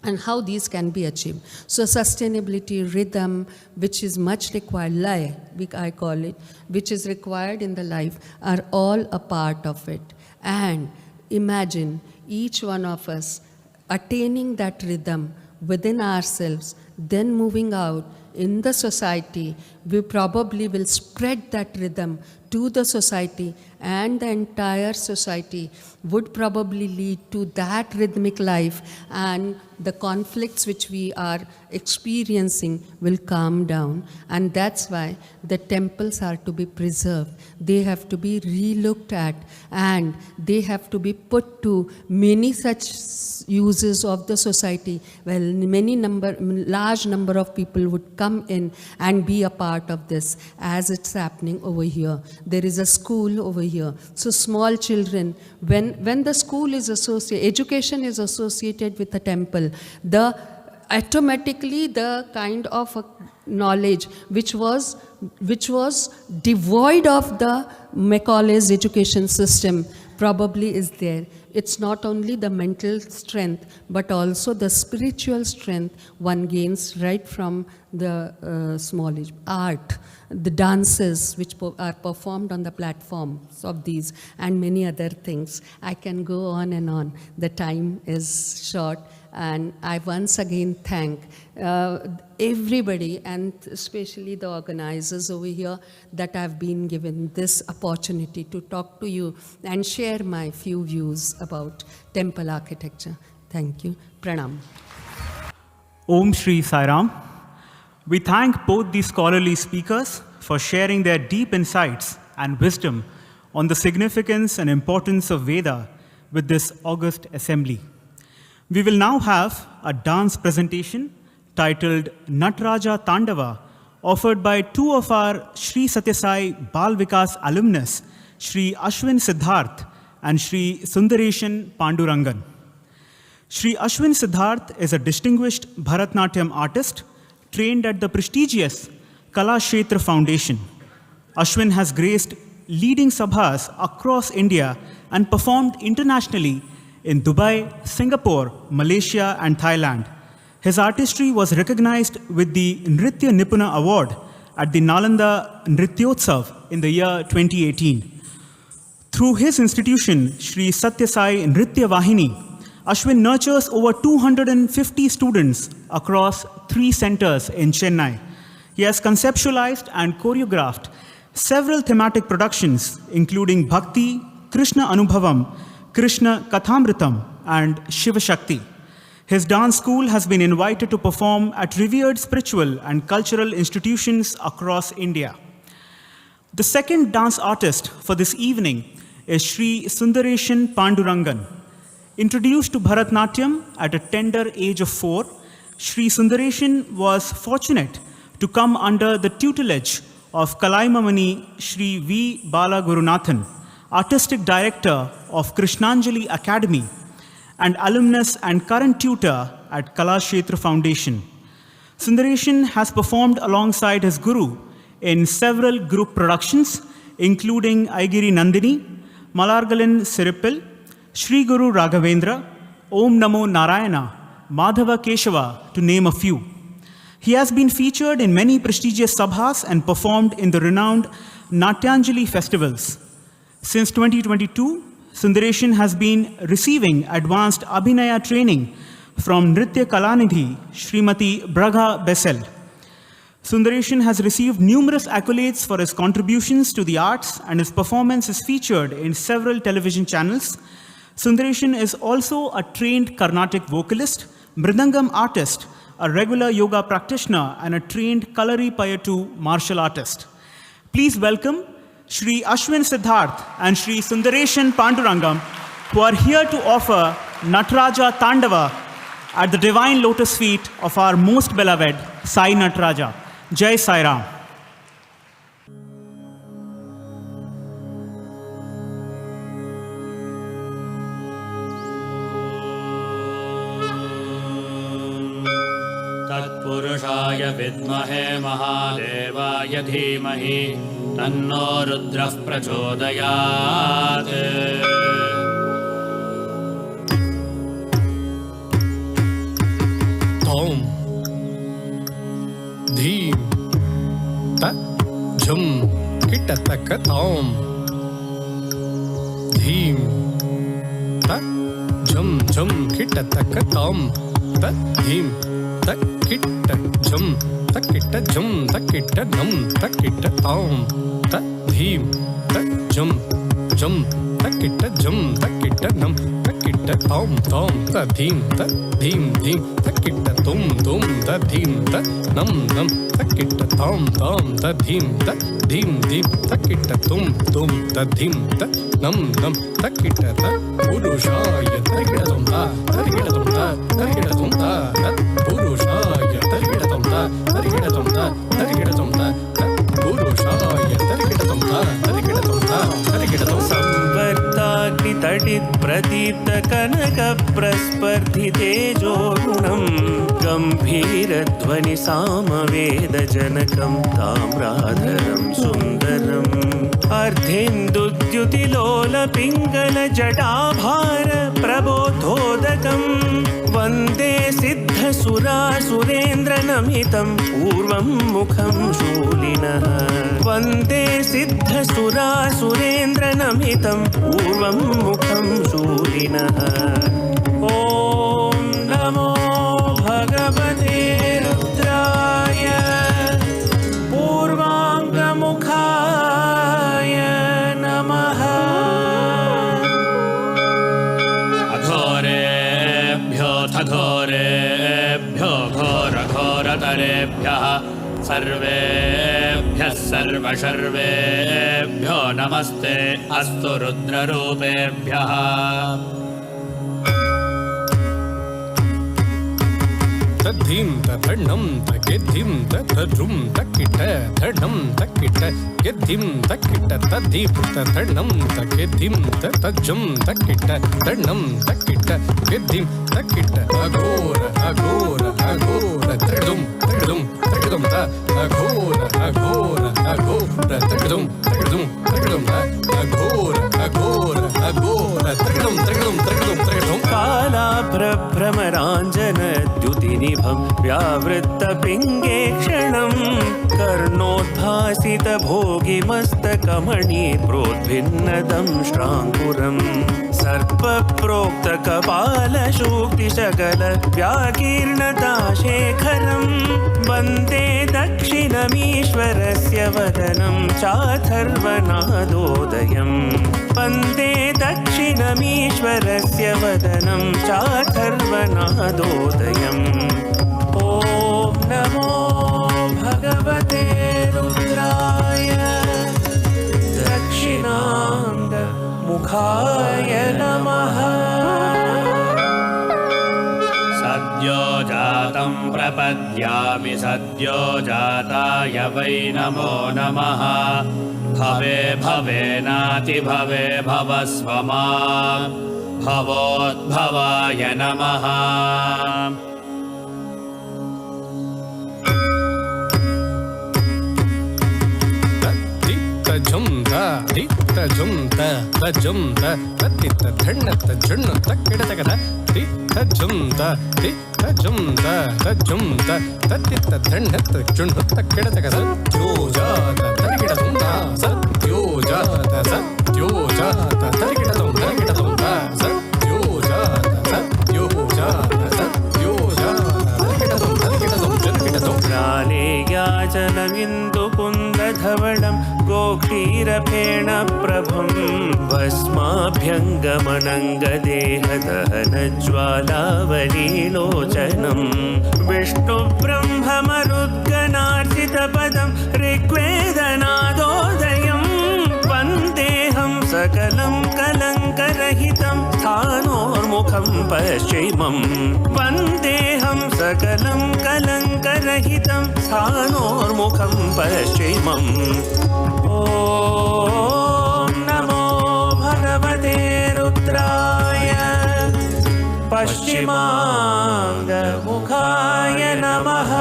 and how these can be achieved. So sustainability, rhythm, which is much required, lay, I call it, which is required in the life, are all a part of it. And imagine each one of us attaining that rhythm within ourselves, then moving out in the society. We probably will spread that rhythm to the society, and the entire society would probably lead to that rhythmic life, and the conflicts which we are experiencing will calm down. And that's why the temples are to be preserved. They have to be re-looked at, and they have to be put to many such uses of the society. Well, large number of people would come in and be a part of this, as it's happening over here. There is a school over here. So small children, when the school is associated, education is associated with the temple, automatically the kind of knowledge which was devoid of the Macaulay's education system probably is there. It's not only the mental strength, but also the spiritual strength one gains right from the small age. Art, the dances which are performed on the platforms of these, and many other things. I can go on and on. The time is short. And I once again thank everybody, and especially the organizers over here, that I've been given this opportunity to talk to you and share my few views about temple architecture. Thank you. Pranam. Om Shri Sai Ram. We thank both the scholarly speakers for sharing their deep insights and wisdom on the significance and importance of Veda with this august assembly. We will now have a dance presentation titled Nataraja Tandava, offered by two of our Sri Satya Sai Bal Vikas alumnus, Sri Ashwin Siddharth and Sri Sundareshan Pandurangan. Sri Ashwin Siddharth is a distinguished Bharatnatyam artist trained at the prestigious Kala Kshetra Foundation. Ashwin has graced leading sabhas across India and performed internationally in Dubai, Singapore, Malaysia, and Thailand. His artistry was recognized with the Nritya Nipuna Award at the Nalanda Nrityotsav in the year 2018. Through his institution, Sri Satya Sai Nritya Vahini, Ashwin nurtures over 250 students across 3 centers in Chennai. He has conceptualized and choreographed several thematic productions, including Bhakti, Krishna Anubhavam, Krishna Kathamritam, and Shiva Shakti. His dance school has been invited to perform at revered spiritual and cultural institutions across India. The second dance artist for this evening is Sri Sundareshan Pandurangan. Introduced to Bharatnatyam at a tender age of 4, Sri Sundareshan was fortunate to come under the tutelage of Kalaimamani Sri V. Bala Gurunathan, Artistic Director of Krishnanjali Academy and alumnus and current tutor at Kala Kshetra Foundation. Sundareshan has performed alongside his guru in several group productions, including Aigiri Nandini, Malargalan Sirippil, Sri Guru Raghavendra, Om Namo Narayana, Madhava Keshava, to name a few. He has been featured in many prestigious sabhas and performed in the renowned Natyanjali festivals. Since 2022, Sundareshan has been receiving advanced Abhinaya training from Nritya Kalanidhi, Srimati Bragha Bessel. Sundareshan has received numerous accolades for his contributions to the arts, and his performance is featured in several television channels. Sundareshan is also a trained Carnatic vocalist, Mridangam artist, a regular yoga practitioner, and a trained Kalari Payattu martial artist. Please welcome Sri Ashwin Siddharth and Sri Sundareshan Pandurangam, who are here to offer Nataraja Tandava at the divine lotus feet of our most beloved Sai Nataraja. Jai Sai Ram. तत्पुरुषाय विद्महे महादेवाय धीमहि तन्नो रुद्रः प्रचोदयात् Tom Dheem Ta Jum Kitataka Tom Dheem Ta Jum Jum Kitataka Tom Ta Dheem Ta Kitta Jum Ta Kitta Jum Ta Kitta Num Ta Kitta Tom Ta Dheem Ta Jum Jum Ta Kitta Jum Ta Kitta Num Ta Kitta Tom Tom Ta Dheem Ta Dheem Dheem Ta Kitta Tum Tum Ta Dheem Ta Nam Nam Ta Kitta Tom Tom Ta Dheem Ta Dheem Dheem Ta Kitta Tum Tum Ta Dheem Ta Nam Nam Ta Kitta Ta Purushaya Ta Kitta Tum Ta Ta Kitta Tum Ta Ta Kitta Tum Ta Ta Purushaya Ta Kitta Tum Ta Ta Kitta Tum Ta Ta Kitta Tum Ta Ta Purushaya Ta Kitta Tum Ta Ta Kitta Tum Ta Ta Kitta Tum संवर्ताग्नि तडित प्रदीप्त कनक प्रस्पर्धि तेजोगुणं गंभीर ध्वनि सामवेद जनकं ताम्राधरं सुंदरम् अर्धेन्दुद्युतिलोल पिंगल जटाभार प्रबोधोदकं वन्दे सिद्ध सुरासुरेन्द्र नमितं पूर्वं मुखं शूलिनः वन्दे सिद्ध सुरासुरेन्द्र नमितं पूर्वं मुखं शूलिनः ॐ नमो सर्वेभ्यः सर्वेभ्यः सर्वशर्वेभ्यो नमस्ते अस्तु रुद्ररूपेभ्यः तद्धीं तद्धण्णं तकिद्धीं तद्ध्रुं तक्किट धण्णं तक्किट किद्धीं तक्किट तद्धीं तद्धण्णं तकिद्धीं तज्जं तक्किट धण्णं तक्किट किद्धीं तक्किट अघोर अघोर अघोर त्रिडुं त्रिडुं त्रिडुं त अघोर अघोर अघोर त्रिडुं त्रिडुं त्रिडुं त अघोर अघोर अघोर त्रिडुं त्रिडुं त्रिडुं त्रिडुं कालाभ्रभ्रमराञ्जनद्युतिनिभं व्यावृत्तपिङ्गेक्षणं कर्णोद्भासितभोगिमस्तकमणि प्रोद्भिन्नदं श्राङ्कुरम् सर्पप्रोक्तकपालशूक्तिशकल व्याकीर्णताशेखरं वन्दे दक्षिणमीश्वरस्य वदनं चाथर्वनादोदयं वन्दे दक्षिणमीश्वरस्य वदनं चाथर्वनादोदयम् ॐ नमो भगवते रुद्राय दक्षिणाङ्गमुखाय नमः सद्यो जातं प्रपद्यामि सद्यो जाताय वै नमो नमः भवे भवेनातिभवे भवस्व मां भवोद्भवाय नमः तज्जं तज्जं तज्जं तत्तिद्धण्ण तज्जण्ण तक्किडतकथ तज्जं तज्जं तज्जं तत्तिद्धण्ण तज्जुण्ण तक्किडतकथ योजात तरिकिडतं सत्योजात सत्योजात तरिकिडतं तरिकिडतं सत्योजात सत्योजात सत्योजात तरिकिडतं तरिकिडतं तरिकिडतं प्रालेयाचलमिन्दुकुन्दधवलं गोक्षीरफेणप्रभं भस्माभ्यङ्गमनङ्गदेहदहनज्वालावलीलोचनं विष्णुब्रह्ममरुद्गणार्चितपदं ऋग्वेदनादोदयं वन्देऽहं सकलं कलङ्करहितं स्थानोर्मुखं पश्चिमं वन्देऽहं सकलं कलङ्करहितं स्थानोर्मुखं पश्चिमम् ॐ नमो भगवते रुद्राय पश्चिमाङ्गमुखाय नमः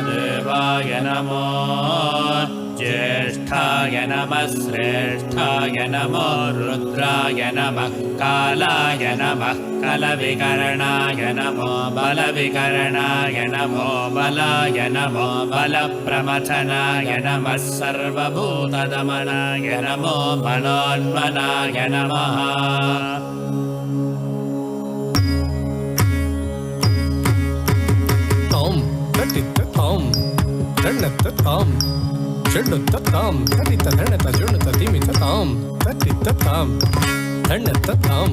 देवाय नमो ज्येष्ठाय नमः श्रेष्ठाय नमो रुद्राय नमः कालाय नमः कलविकरणाय नमो बलविकरणाय नमो बलाय नमो बलप्रमथनाय नमः सर्वभूतदमनाय नमो मनोन्मनाय नमः तण्णत्तां षण्णुत्तां तरितधण्णतजुण्णतदिमिततां तत्तित्ततां धण्णत्तां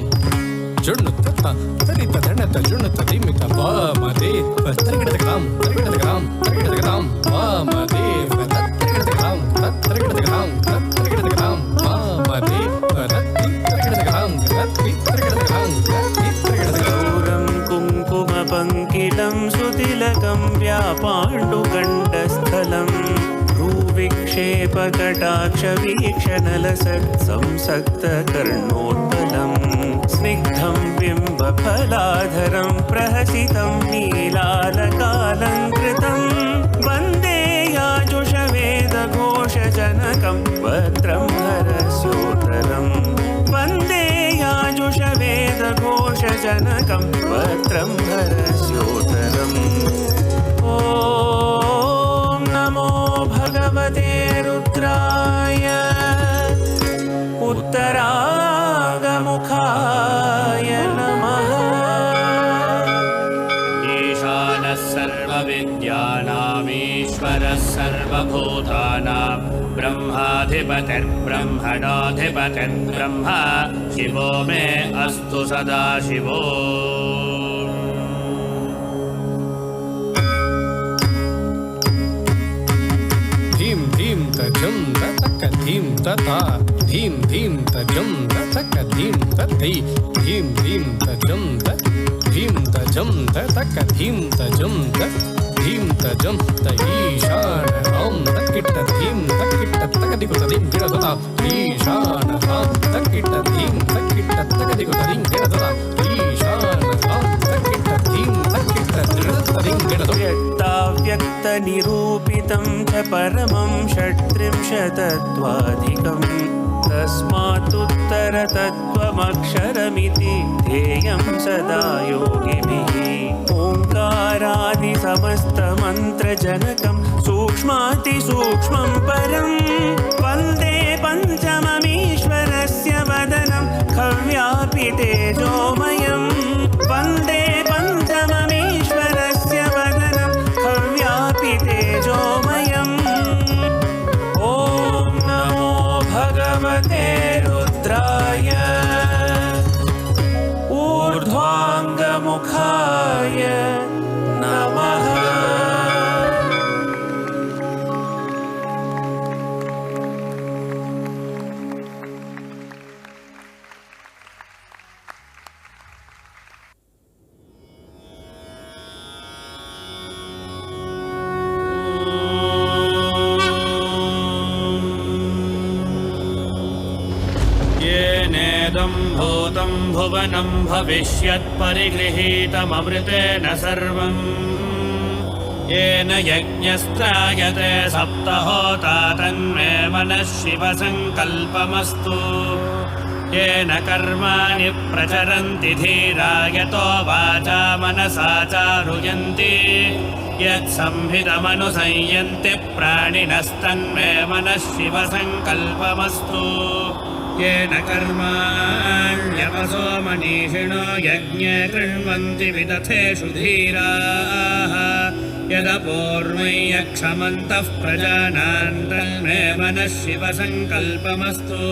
जुण्णुत्ततां तरितधण्णतजुण्णतदिमित वामदे तरिकिडतकरां तरिकिडतकरां तरिकिडतकरां वामदे तरिकिडतकरां तरिकिडतकरां तरिकिडतकरां वामदे तरिकिडतकरां तरिकिडतकरां तरिकिडतकरां कुङ्कुमपङ्किलं सुतिलकं व्यापाण्डुकण्ठस्थलं भ्रूवीक्षेपकटाक्षवीक्षणलसत्संसक्तकर्णोत्पलं स्निग्धं बिम्बफलाधरं प्रहसितं नीलालकालङ्कृतं वन्दे याजुषवेदघोषजनकं वक्त्रं हरस्योत्तरम् वन्दे याजुषवेदघोषजनकं वक्त्रं हरस्योत्तरम् ॐ नमो भगवते रुद्राय उत्तरागमुखाय नमः ईशानः सर्वविद्यानामीश्वरः सर्वभूतानां ब्रह्माधिपतिर्ब्रह्मणोऽधिपतिर्ब्रह्मा शिवो मे अस्तु सदा शिवो तता धीं धीं तजं ततक धीं ततै धीं धीं तजं तत धीं तजं ततक धीं तजं तत धीं तजं तईशान राम तकिट धीं तकिट तकदिगु तदिं गिरदता ईशान राम तकिट धीं तकिट तकदिगु तदिं गिरदता ईशान राम तकिट धीं तकिट तदिं गिरदता व्यक्ताव्यक्तनिरूपितं च परमं षट्त्रिंशतत्वाधिकम् तस्मात्तुत्तरतत्त्वमक्षरमिति ध्येयं सदा योगिभिः ओङ्कारादिसमस्तमन्त्रजनकं सूक्ष्मातिसूक्ष्मं परं वन्दे पञ्चममीश्वरस्य वदनं खव्यापि तेजोमयं वन्दे पञ्चममीश्वरस्य वदनं खव्यापि तेजोमयम् ॐ नमो भगवते रुद्राय ऊर्ध्वाङ्गमुखाय नमः। येनेदं भूतं भुवनं भविष्यत्परिगृहीतममृतेन सर्वम् येन यज्ञस्त्रायते सप्तहोता तन्मे मनः शिवसङ्कल्पमस्तु येन कर्माणि प्रचरन्ति धीरा यतो वाचा मनसा चारुयन्ति यत्संहितमनुसंयन्ति प्राणिनस्तन्मे मनः शिवसङ्कल्पमस्तु येन कर्माण्यपसो मनीषिणो यज्ञे कृण्वन्ति विदथेषु धीराः यदपूर्वं यक्षमन्तः प्रजानान् तन्मे मनः शिवसङ्कल्पमस्तु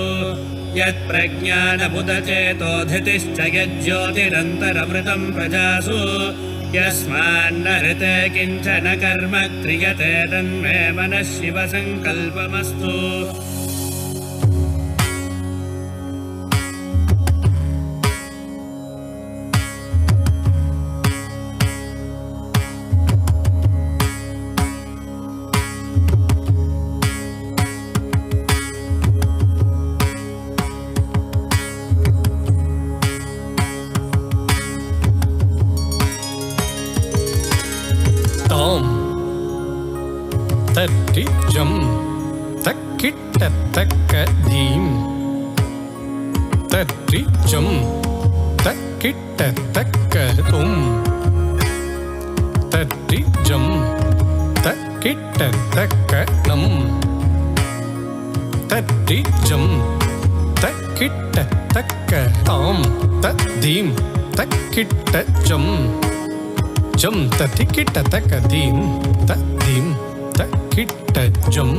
यत्प्रज्ञानबुधचेतोऽधितिश्च यज्ज्योतिरन्तरमृतं प्रजासु यस्मान्न ऋते किञ्चन कर्म क्रियते तन्मे मनः शिवसङ्कल्पमस्तु तट्टिजं तक्किट्ट तक्कदीं तट्टिजं तक्किट्ट तक्कतुं तट्टिजं तक्किट्ट तक्कनं तट्टिजं तक्किट्ट तक्कतां तद्दीं तक्किट्टजं जं तट्टिकिट्ट तक्कदीं तद्दीं तक्किट्ट जं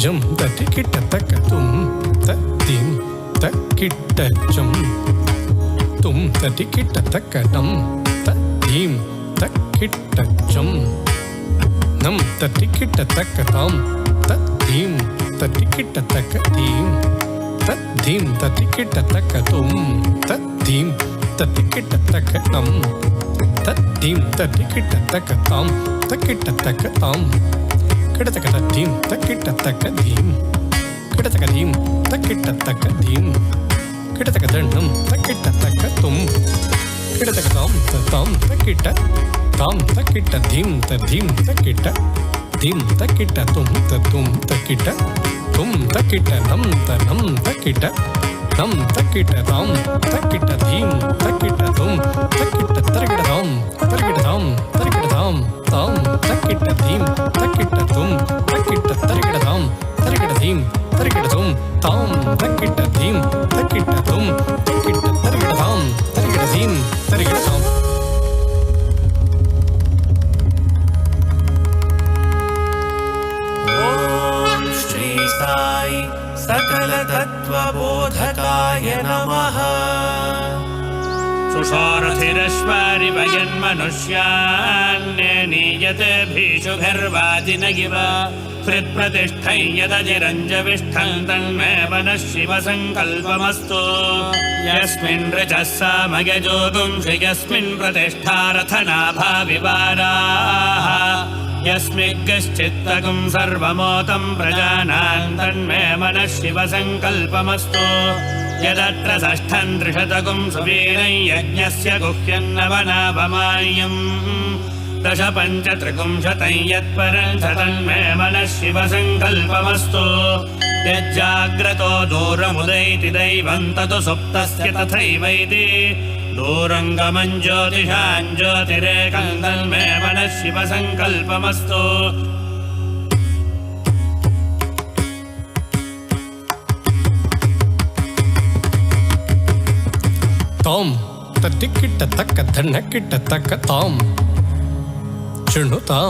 जं तट्टिकिट्ट तक्कतुं तद्दीं तक्किट्ट जं तुं तट्टिकिट्ट तक्कनं तद्दीं तक्किट्ट जं नं तट्टिकिट्ट तक्कतां तद्दीं तट्टिकिट्ट तक्कदीं तद्दीं तट्टिकिट्ट तक्कतुं तद्दीं तट्टिकिट्ट तक्कनं तद्दीं तट्टिकिट्ट तक्कतां तक्किट्ट तक्कतां किडतकदीं तक्किट्ट तक्कदीं किडतकदीं तक्किट्ट तक्कदीं किडतकदण्डं तक्किट्ट तक्कतुं किडतकतां ततां तक्किट्ट तां तक्किट्ट धीं तद्धीं तक्किट्ट धीं तक्किट्ट तुं तत्तुं तक्किट्ट तुं तक्किट्ट नं तनं तक्किट्ट नं तक्किट्ट तां तक्किट्ट धीं तक्किट्ट तुं तक्किट्ट तर्किटतां तर्किटतां तर्किटतां तां तक्किट्ट धीं तक्किट्ट तुं तक्किट्ट तर्किटतां तर्किटधीं तर्किटतुं तां तक्किट्ट धीं तक्किट्ट तुं तक्किट्ट तर्किटतां तर्किटधीं तर्किटतां ॐ श्री साई सकलतत्त्वबोधकाय नमः। पुरुषोरथिरश्वारि वयन्मनुष्यान्यनीयते भीषुभिर्वाजिन इव हृत्प्रतिष्ठं यदजिरञ्जविष्ठं तन्मे मनः शिवसङ्कल्पमस्तु यस्मिन् ऋचः सामयजोगुंसि यस्मिन् प्रतिष्ठारथनाभाविवाराः यस्मिग्गश्चित्तगुं सर्वमोतं प्रजानां तन्मे मनः शिवसङ्कल्पमस्तु यदत्र षष्ठं त्रिशतगुं सुवीरं यज्ञस्य गुह्यन्नवनाभमायम् दश पञ्चत्रिपुंशतं यत्परं तन्मे मनः शिवसङ्कल्पमस्तु यज्जाग्रतो दूरमुदैति दैवं ततु सुप्तस्य तथैवैति दूरङ्गमं ज्योतिषां ज्योतिरेकं तन्मे मनः शिवसङ्कल्पमस्तु तां तद्दिक्किट्ट तक्क धन्नक्किट्ट तक्क तां शृणुतां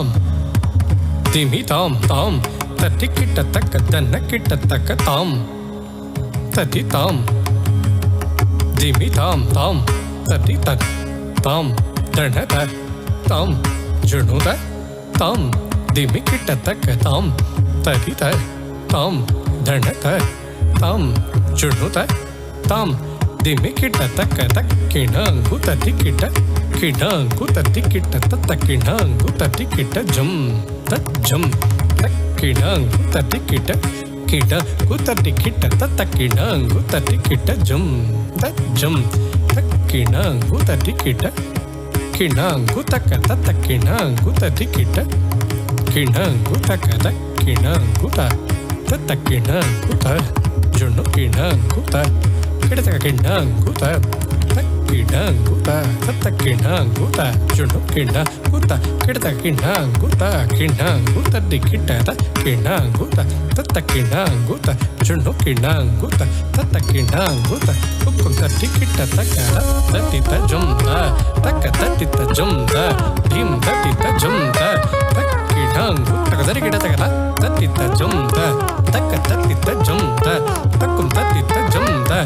तिमितां तां तद्दिक्किट्ट तक्क धन्नक्किट्ट तक्क तां तदितां दिमितां तां तदितं तां दणत तां शृणुत तां दिमिक्किट्ट तक्क तां तदित तां दणत तां शृणुत तां दिमिकिट तक तक्किणांगु ततिकिट किणांगु ततिकिट तत्किणांगु ततिकिट जम तज्जम तक्किणांगु ततिकिट किणांगु ततिकिट तत्किणांगु ततिकिट जम तज्जम तक्किणांगु ततिकिट किणांगु तक तत्किणांगु ततिकिट किणांगु तक तक्किणांगु तत्किणांगु जुनु किणांगु किडतकिणांगुता तक्किणांगुता तत्किणांगुता जुनुकिणांगुता किडतकिणांगुता किणांगुता दिकिटा तक्किणांगुता तत्किणांगुता जुनुकिणांगुता तत्किणांगुता कुक्कुम तत्किटा तक्करा तत्तिता जुमता तक्क तत्तिता जुमता धीम तत्तिता जुमता तक्किणांगुता कदरिकिटा तक्करा तत्तिता जुमता तक्क तत्तिता जुमता तक्कुम तत्तिता जुमता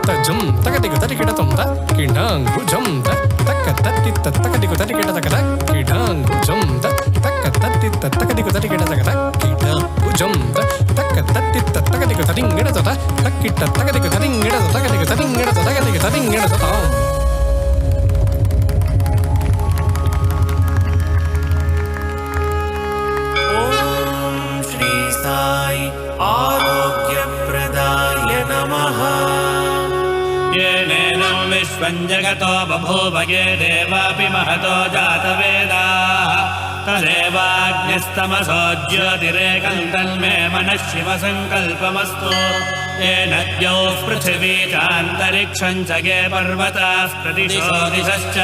तज्जम तकदिगु तदिकिट तुमदा किणांगु जमदा तक्क तत्तित तकदिगु तदिकिट तकदा किणांगु जमदा तक्क तत्तित तकदिगु तदिकिट तकदा किणांगु जमदा तक्क तत्तित तकदिगु तदिंगिड तदा तक्किट तकदिगु तदिंगिड तकदिगु तदिंगिड तकदिगु तदिंगिड तदा ॐ श्री साई आरोग्यप्रदाय नमः येनेनं विश्वं जगतो बभूव ये देवापि महतो जातवेदाः तदेवाग्निस्तमसो ज्योतिरेकं तन्मे मनः शिवसङ्कल्पमस्तु येन द्यौः पृथिवी चान्तरिक्षं च ये पर्वताः प्रतिशो दिशश्च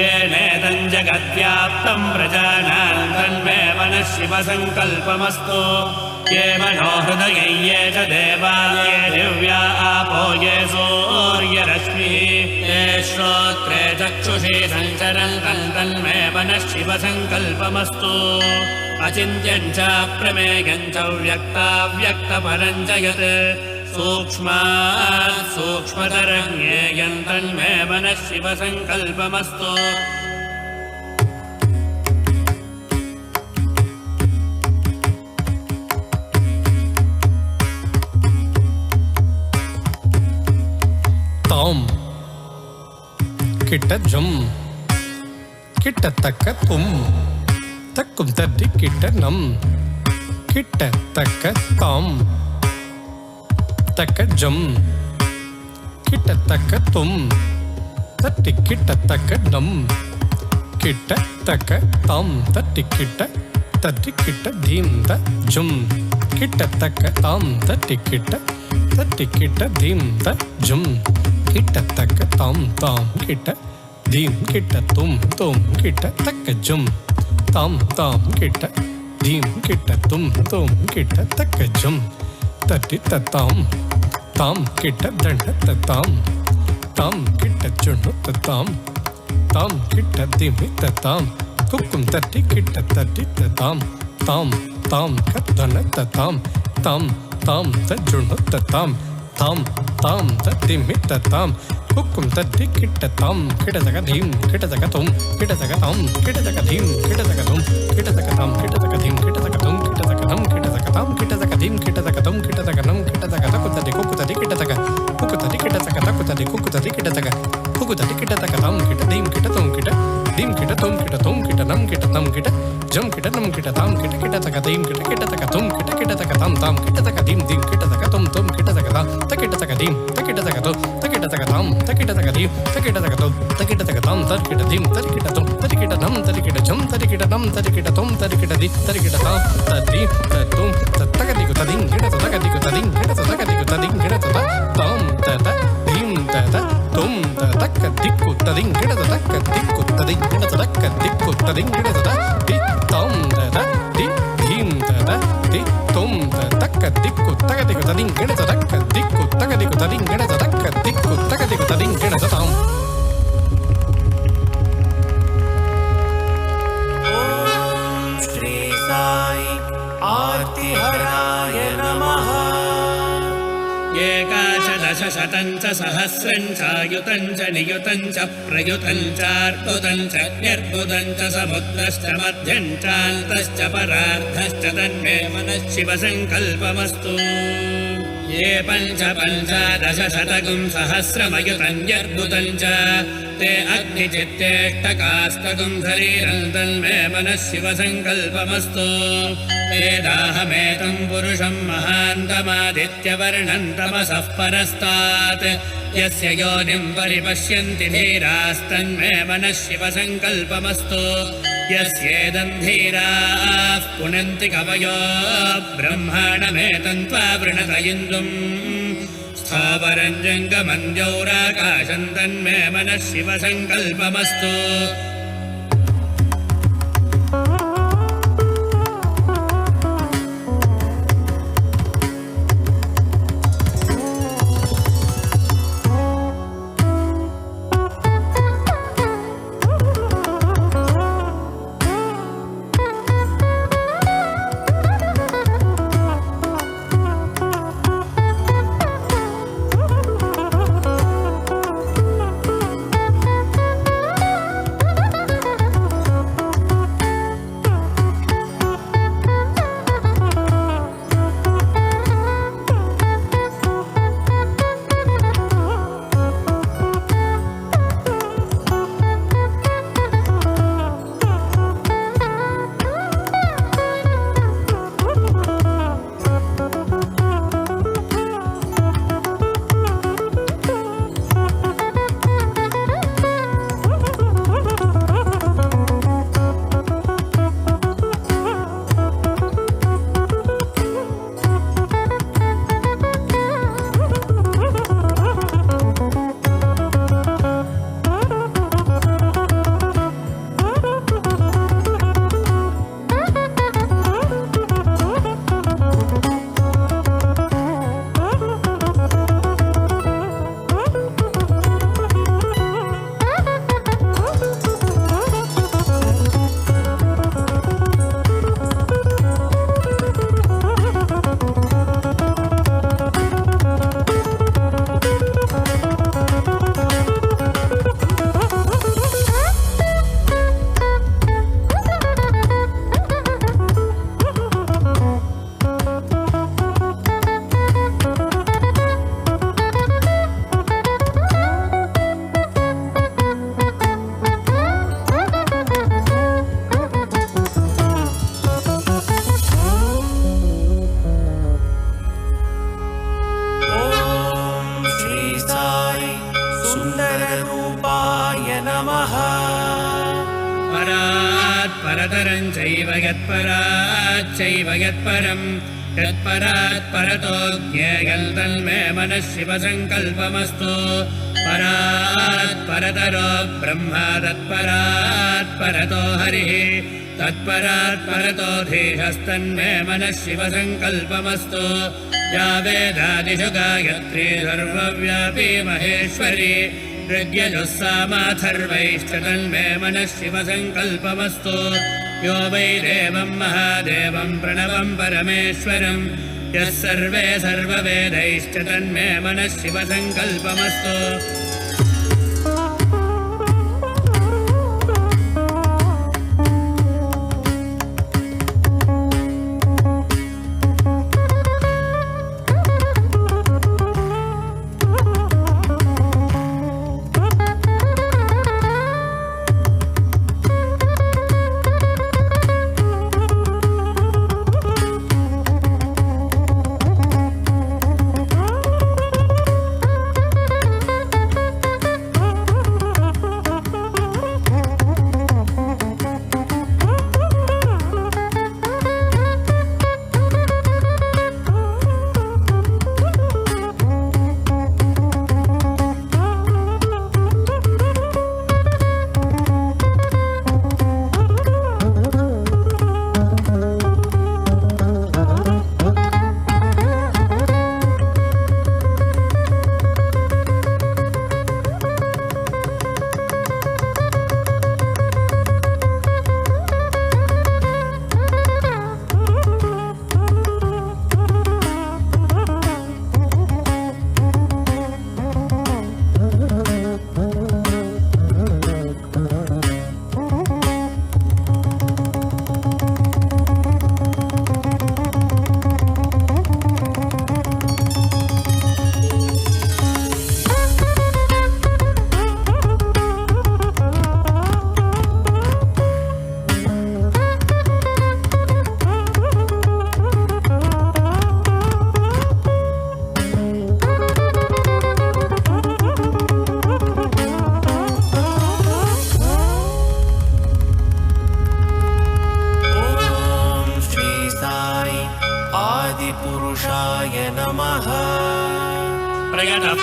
येनेदं जगद्व्याप्तं प्रजानां तन्मे मनः शिवसङ्कल्पमस्तु ये मनोहृदये ये च देवा ये दिव्या आपो ये सूर्यरश्मिः ये श्रोत्रे चक्षुषी सञ्चरन्तं तन्मे मनः शिवसङ्कल्पमस्तु अचिन्त्यं च प्रमेयं च व्यक्ताव्यक्तपरं च यत् सूक्ष्मात् सूक्ष्मतरं ज्ञेयं तन्मे मनः शिवसङ्कल्पमस्तु ताम किट जम किट तक तुम तक्कुम तद्दि किट नम किट तक ताम तक जम किट तक तुम तट्टि किट तक नम किट तक ताम तट्टि किट तद्दि किट धीम त जुम किट तक ताम तट्टि किट धीम त जुम किट तक ताम ताम किट धीम किट तुम किट तक जुम ताम ताम किट धीम किट तुम किट तक जुम तटि ताम ताम किट दंड ताम ताम किट चुनु ताम ताम किट धीमि ताम कुक्कुम तटि किट तटि ताम ताम ताम कदन ताम ताम ताम तजुनु ताम ताम ताम तद्धिम हिट ताम कुक्कुम तद्धि किट ताम किट तक धीम किट तक तुम किट तक ताम किट तक धीम किट तक तुम किट तक ताम किट तक धीम किट तक तुम किट तक नम किट तक ताम किट तक धीम किट तक तुम किट तक नम किट तक तकुतदि कुकुतदि किट तक कुकुतदि किट तक तकुतदि कुकुतदि किट तक कुकुतदि किट तक ताम किट धीम किट तुम किट धीम किट तुम किट नम किट जम किट नम किट ताम किट तक धीम किट तक तुम किट तक ताम ताम किट तक धीम किट तक तुम किट तक ताम तकिट तक धीम तकिट तक तो तकिट तक ताम तकिट तक धीम तकिट तक तो तकिट तक ताम तकिट धीम तकिट तुम तकिट नम तकिट जम तकिट नम तकिट तुम तकिट दी तकिट ताम तदी तुम तकदि को तदिं किट तकदि को तदिं किट तकदि को तदिं किट ताम तत धीम तत तुम तकदि को तदिं किट तकदि को तदिं किट तकदि को तदिं किट दी ताम तत दी धीम तत दी तुम तकदि को तकदि को तदिं किट तकदि को तकदि को तदिं किट तकदि को तकदि को तदिं किट ताम श्री साई आरती हराय नमः एकादश शतं च सहस्रं चायुतं च नियुतं च प्रयुतं चार्बुदं च निर्बुदं च समुद्रश्च मध्यं चान्तश्च परार्धश्च तन्मे मनः शिवसङ्कल्पमस्तु ये पञ्चदशशतकं सहस्रमयुतं यर्बुदं च ते अग्निचित्तेष्टकास्तकं शरीरं तन्मे मनः शिवसङ्कल्पमस्तु वेदाहमेतं पुरुषं महान्तमादित्यवर्णं तमसः परस्तात् यस्य योनिं परिपश्यन्ति धीरास्तन्मे मनः शिवसङ्कल्पमस्तु यस्येदं धीराः पुनन्ति कवयो ब्रह्माणमेतं त्वा वृणत इन्दुम् स्थावरं जङ्गमं द्यौराकाशं तन्मे मनः शिवसङ्कल्पमस्तु परतरं चैव यत्पराच्चैव यत्परं यत्परात् परतो ज्ञेयं तन्मे मनः शिवसङ्कल्पमस्तु परात् परतरो ब्रह्मा तत्परात् परतो हरिः तत्परात् परतो धीशस्तन्मे मनः शिवसङ्कल्पमस्तु या वेदादिषु गायत्री सर्वव्यापी महेश्वरी ऋग्यजुस्सामाथर्वैश्च तन्मे मनः शिवसङ्कल्पमस्तु यो वै देवं महादेवं प्रणवं परमेश्वरं यः सर्वे सर्ववेदैश्च तन्मे मनः शिवसङ्कल्पमस्तु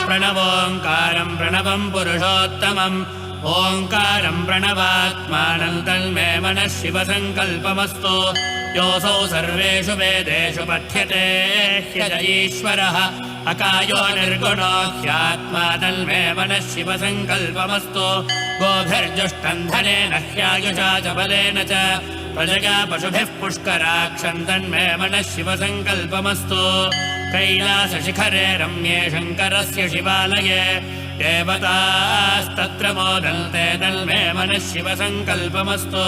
प्रणवोङ्कारं प्रणवं पुरुषोत्तमम् ओङ्कारं प्रणवात्मानं तन्मे मनः शिवसङ्कल्पमस्तु योऽसौ सर्वेषु वेदेषु पठ्यते ह्यज ईश्वरः अकायो निर्गुणो ह्यात्मा तन्मे मनः शिवसङ्कल्पमस्तु गोभिर्जुष्टं धनेन ह्यायुषा च बलेन च प्रजगा पशुभिः पुष्कराक्षं तन्मे मनः शिवसङ्कल्पमस्तु कैलासशिखरे रम्ये शङ्करस्य शिवालये देवतास्तत्र मोदन्ते तन्मे मनः शिवसङ्कल्पमस्तु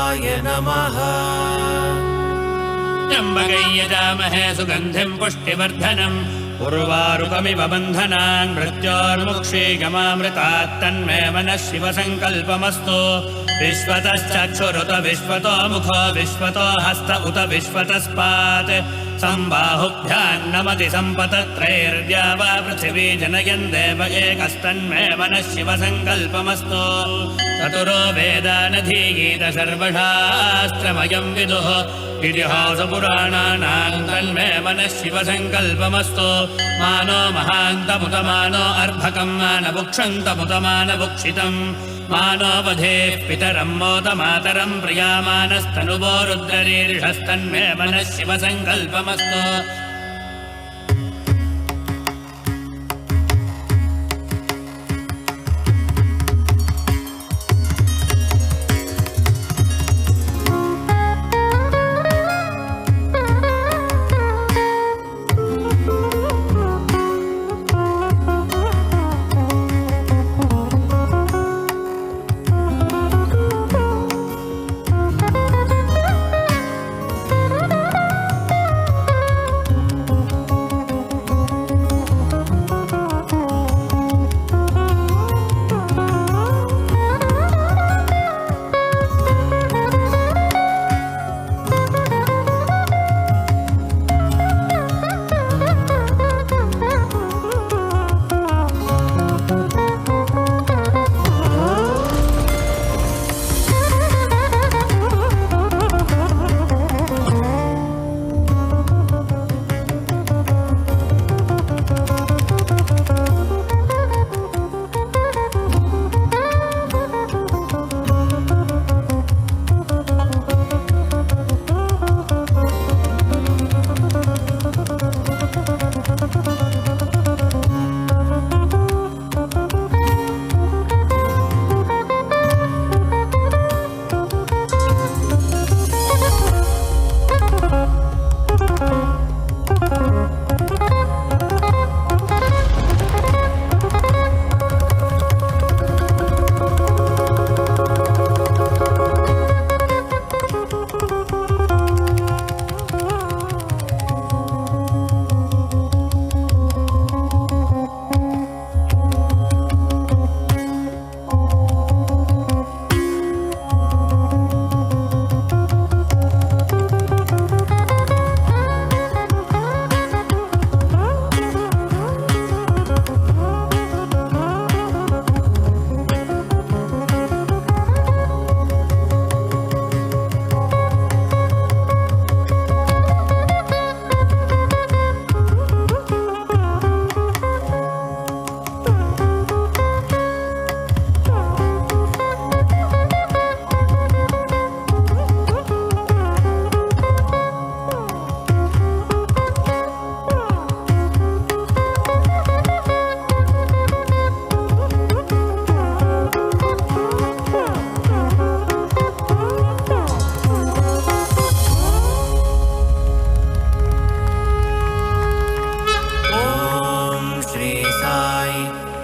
त्र्यम्बकेश्वराय नमः त्र्यम्बकैयजामहे सुगन्धिं पुष्टिवर्धनम् उर्वारुकमिव बन्धनान् मृत्योर्मुक्षीगमामृतात् तन्मे मनः शिवसङ्कल्पमस्तु विश्वतश्चक्षुरुत विश्वतो मुखो विश्वतो हस्त उत विश्वतस्पात् सम्बाहुभ्यान्नमति सम्पतत्रैर्द्या वा पृथिवी जनयन् देव एकस्तन्मे मनः शिवसङ्कल्पमस्तु चतुरो वेदानधीगीत सर्वशास्त्रमयं विदुः इतिहासपुराणानां तन्मे मनः शिवसङ्कल्पमस्तु मानो महान्तमुत मानो अर्भकं मानभुक्षन्तमुत मानभुक्षितम् मानो वधेः पितरं मोदमातरं प्रियामानस्तनुवो रुद्ररीर्षस्तन्मे मनः शिवसङ्कल्पमस्तु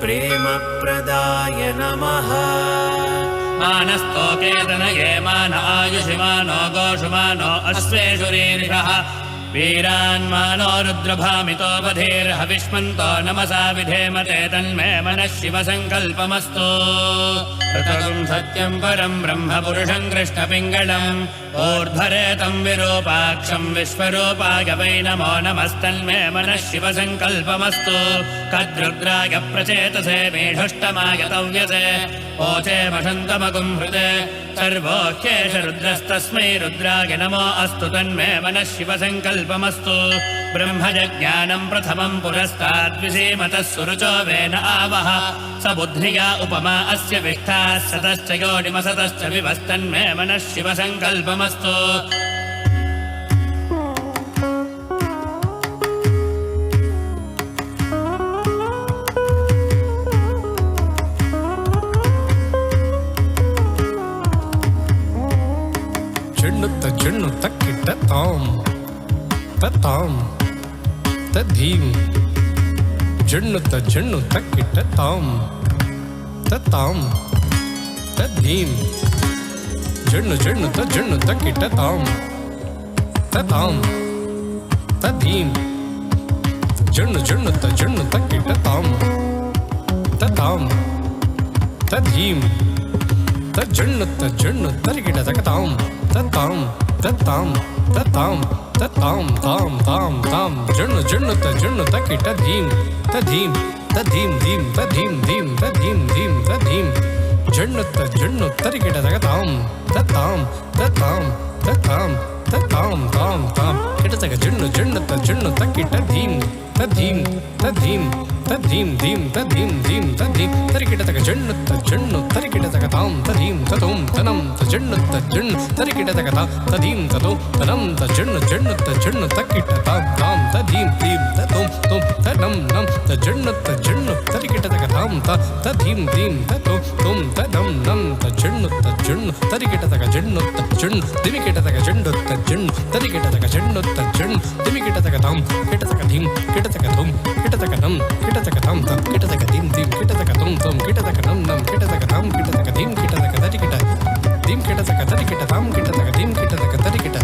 प्रेमप्रदाय नमः मानस्तोकेतनये मान आयुषिमानो गोषुमानो अश्वेषुरीर्षः वीरान्मानो रुद्रभामितो बधीर्हविष्मन्तो नमसा विधेमते तन्मे मनः शिवसङ्कल्पमस्तु ऋतगुं सत्यं परं ब्रह्मपुरुषं कृष्णपिङ्गळम् ऊर्ध्वरेतं विरूपाक्षं विश्वरूपाय वै नमो नमस्तन्मे मनः शिवसङ्कल्पमस्तु कद्रुद्राय प्रचेतसे मेढुष्टमाय तव्यसे ओचे वसन्तमगुं हृदे सर्वोह्येष रुद्रस्तस्मै रुद्राय नमो अस्तु तन्मे मनः शिवसङ्कल्पमस्तु ब्रह्मजज्ञानं प्रथमं पुरस्ताद्विसीमतः सुरुचो वेन आवह स बुद्ध्या उपमा अस्य विष्ठाः सतश्च योनिमसतश्च विभस्तन्मे मनः शिवसङ्कल्पमस्तु चिण्णु तक्किट्ट ताम तताम तद्धीम चिण्णु जण्णु जण्णु त जण्णु त किट ताम तताम तदीम जण्णु जण्णु त जण्णु त किट ताम तताम तदीम तजण्णु तरिकिट तकताम तताम तताम तताम तताम ताम ताम ताम जण्णु जण्णु तकिट धीम तधीम तधीम धीम तधीम धीम तधीम धीम तधीम जण्णु तरिकिट तकताम तताम तताम तताम तताम ताम ताम किटतक जण्णु तकिट धीम तधीम तधीम तधीम धीम तधीम धीम तधीम तरिकिटतक जण्णु तरिकिट तकताम तधीम ततोम तनम तजण्णु तरिकिट तकता तधीम ततो तनम तजण्णु तकिट ताम तधीम धीम ततोम तोम तनम नम तजण्णु तरिकिट तकताम तधीम धीम ततो तोम तनम नम तजण्णु तरिकिट तक जण्णु दिमिकिट तक जण्णु तरिकिट तक जण्णु दिमिकिट तकताम किटतक धीम किटतक धूम किटतक नम किटतक ताम तम किटतक धीम धीम किटतक तुम तुम किटतक नम नम किटतक ताम किटतक धीम किटतक तरिकिट धीम किटतक तरिकिट ताम किटतक धीम किटतक तरिकिट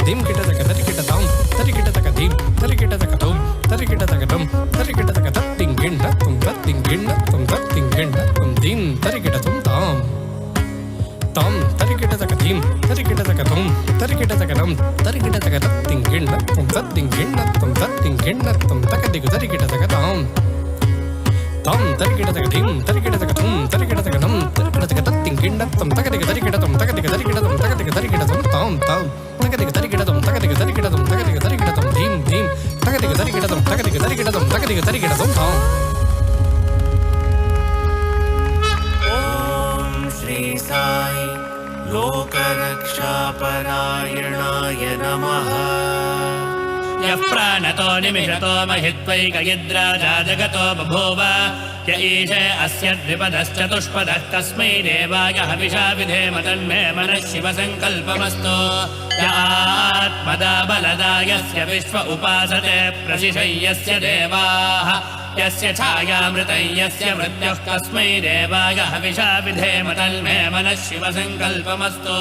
धीम किटतक तरिकिट ताम तरिकिटतक धीम तरिकिटतक तुम तरिकिटतक नम तरिकिटतक तत्तिं गिण्ड तुम तत्तिं गिण्ड तुम धीम तरिकिट तुम ताम ताम तरिकिटतक धीम तरिकिटतक तुम तरिकिटतक नम तरिकिटतक तत्तिं गिण्ड तुम तत्तिं गिण्ड तुम तकदिगु तरिकिटतक ताम ताम तरिकिटतक धीम तरिकिटतक तुम तरिकिटतक नम तरिकिटतक तत्तिं गिण्ड तुम तकदिगु तरिकिट तुम तकदिगु तरिकिट तुम तकदिगु तरिकिट तुम ताम ताम तकदिगु तरिकिट तुम तकदिगु तरिकिट तुम तकदिगु तरिकिट तुम धीम धीम तकदिगु तरिकिट तुम तकदिगु तरिकिट तुम तकदिगु तरिकिट तुम ताम ॐ श्री साई लोकरक्षापरायणाय नमः यः प्राणतो निमिषतो महित्वैकयिद्राजा जगतो बभूव य ईशे अस्य द्विपदश्चतुष्पदः तस्मै देवाय हविषा विधेम तन्मे मनः शिवसङ्कल्पमस्तु य आत्मदा बलदा यस्य विश्व उपासते प्रशिशय्यस्य देवाः यस्य छायामृतं यस्य मृत्युः कस्मै देवाय हविषा विधेम तन्मे मनः शिवसङ्कल्पमस्तु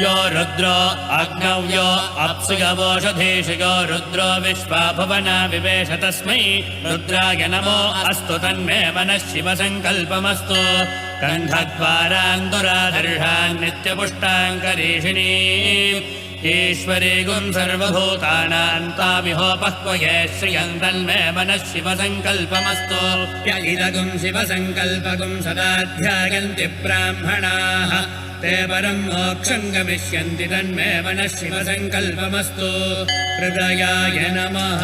यो रुद्रो अग्नौ यो अप्सु यवोषधीषु यो रुद्रो विश्वा भुवना विवेश तस्मै रुद्राय नमो अस्तु तन्मे मनः शिवसङ्कल्पमस्तु कण्ठद्वारान्दुरादर्शान् नित्यपुष्टाङ्करीषिणी ईश्वरी गुं सर्वभूतानां तामिहोपह्वये श्रियं तन्मे मनः शिवसङ्कल्पमस्तु य इदगुं शिवसङ्कल्पगुं सदा ध्यायन्ति ब्राह्मणाः ते परं मोक्षं गमिष्यन्ति तन्मे मनः शिवसङ्कल्पमस्तु हृदयाय नमः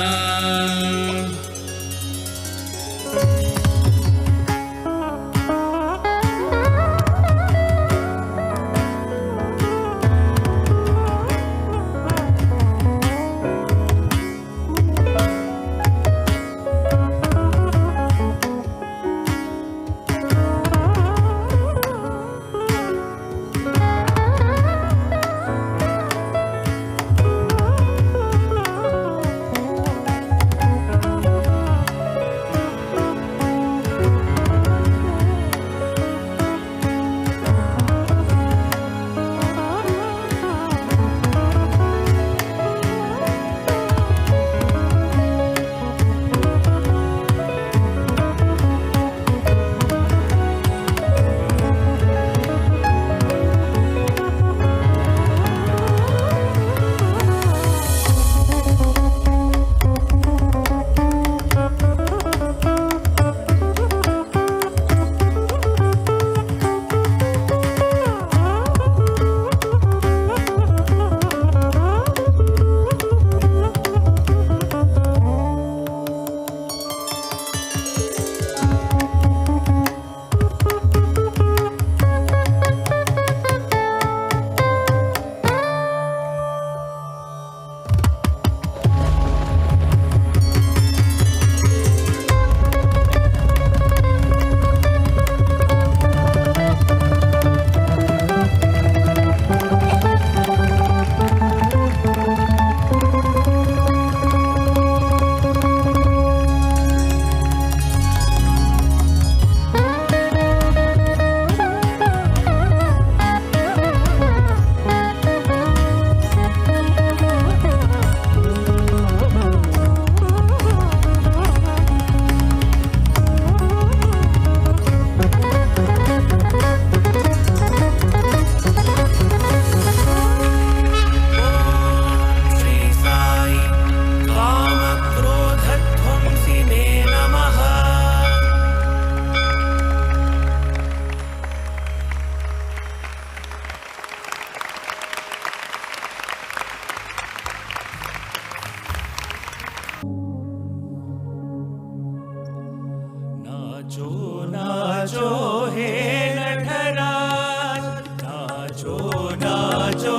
नाचो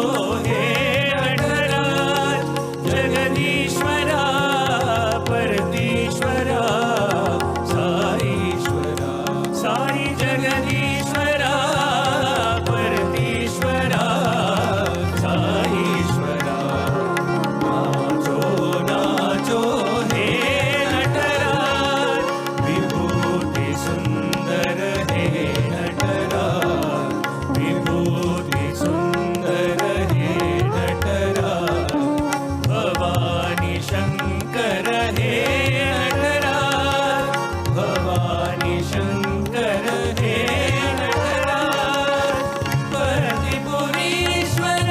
हे नटराज जगदीश्वरा परतीश्वरा साईश्वरा साई जगदीश्वरा परतीश्वरा साईश्वरा नाचो नाचो हे नटराज विभूति सुंदर हे नटराज विभूति सुंदर हे नटराज भवानी शंकर हे नटराज भवानी शंकर हे नटराज परतिपुरीश्वर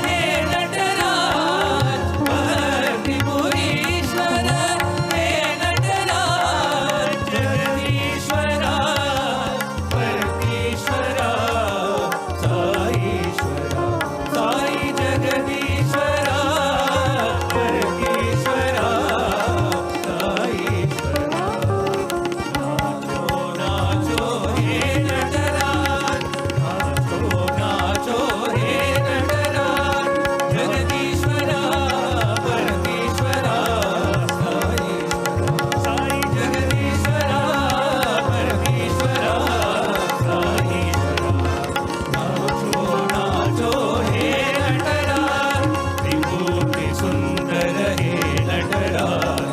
हे नटराज परतिपुरीश्वर हे नटराज जगदीश्वरा परतीश्वरा साईश्वरा साई जगदीश्वरा परतीश्वरा साईश्वरा नाचो नाचो हे नटराज नाचो नाचो हे नटराज जगदीश्वरा परतीश्वरा साईश्वरा साई जगदीश्वरा परतीश्वरा साईश्वरा नाचो नाचो हे नटराज विभूति सुंदर हे नटराज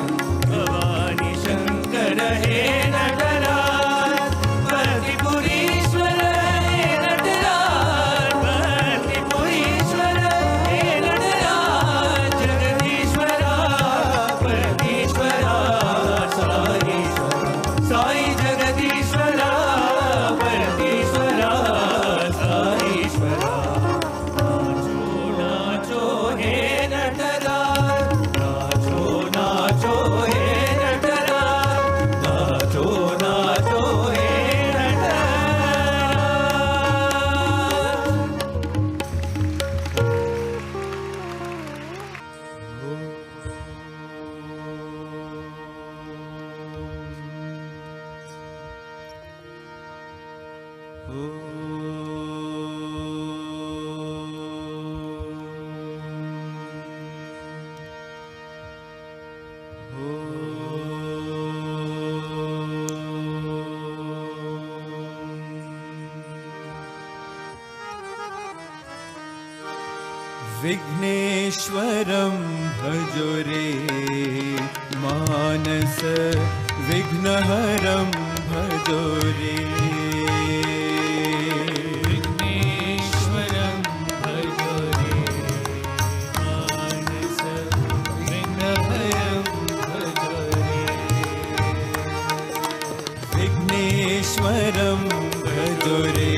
भवानी शंकर हे नटराज परतिपुरीश्वर हे नटराज परतिपुरीश्वर हे नटराज जगदीश्वरा परतीश्वरा साईश्वरा साई जगदीश्वरा परतीश्वरा साईश्वरा नाचो नाचो हे नटराज नाचो नाचो हे नटराज नाचो नाचो हे नटराज विघ्नेश्वरं भजो रे मानस विघ्नहरं भजो रे विघ्नेश्वरं भजो रे मानस विघ्नहरं भजो रे विघ्नेश्वरं भजो रे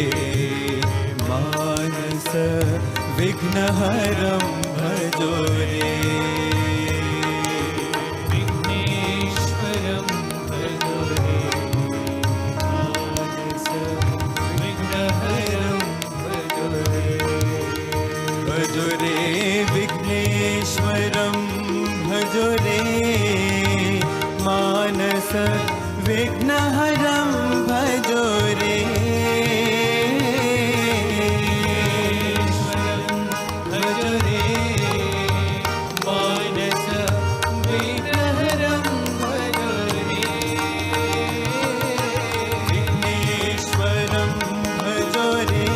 मानस विघ्नहरं भजो रे विघ्नेश्वरं भजो रे मानस विघ्नहरं भजो रे भजो रे विघ्नेश्वरं भजो रे मानस विघ्नहरं भजो रे भजो रे मानस विघ्नहरं भजो रे विघ्नेश्वरं भजो रे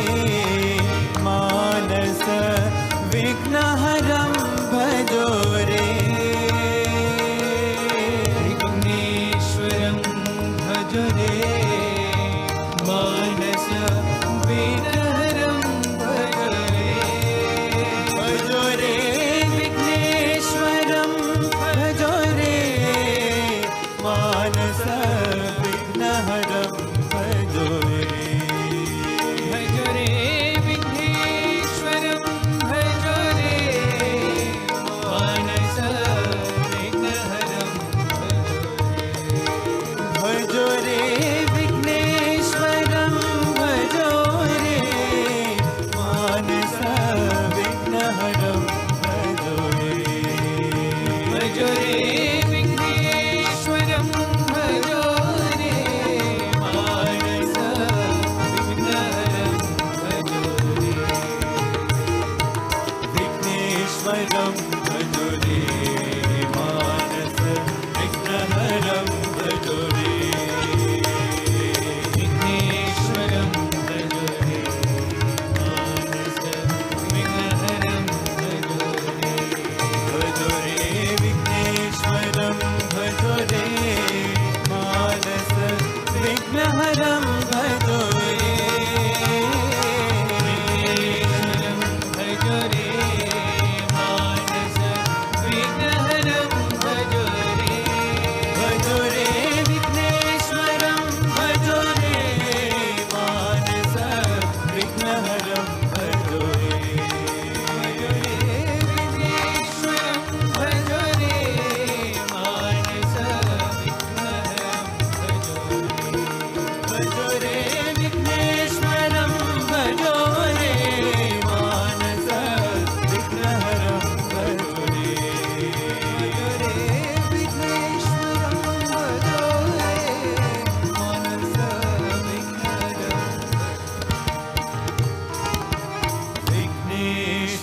मानस विघ्नहरं भजो रे विघ्नेश्वरं भजो रे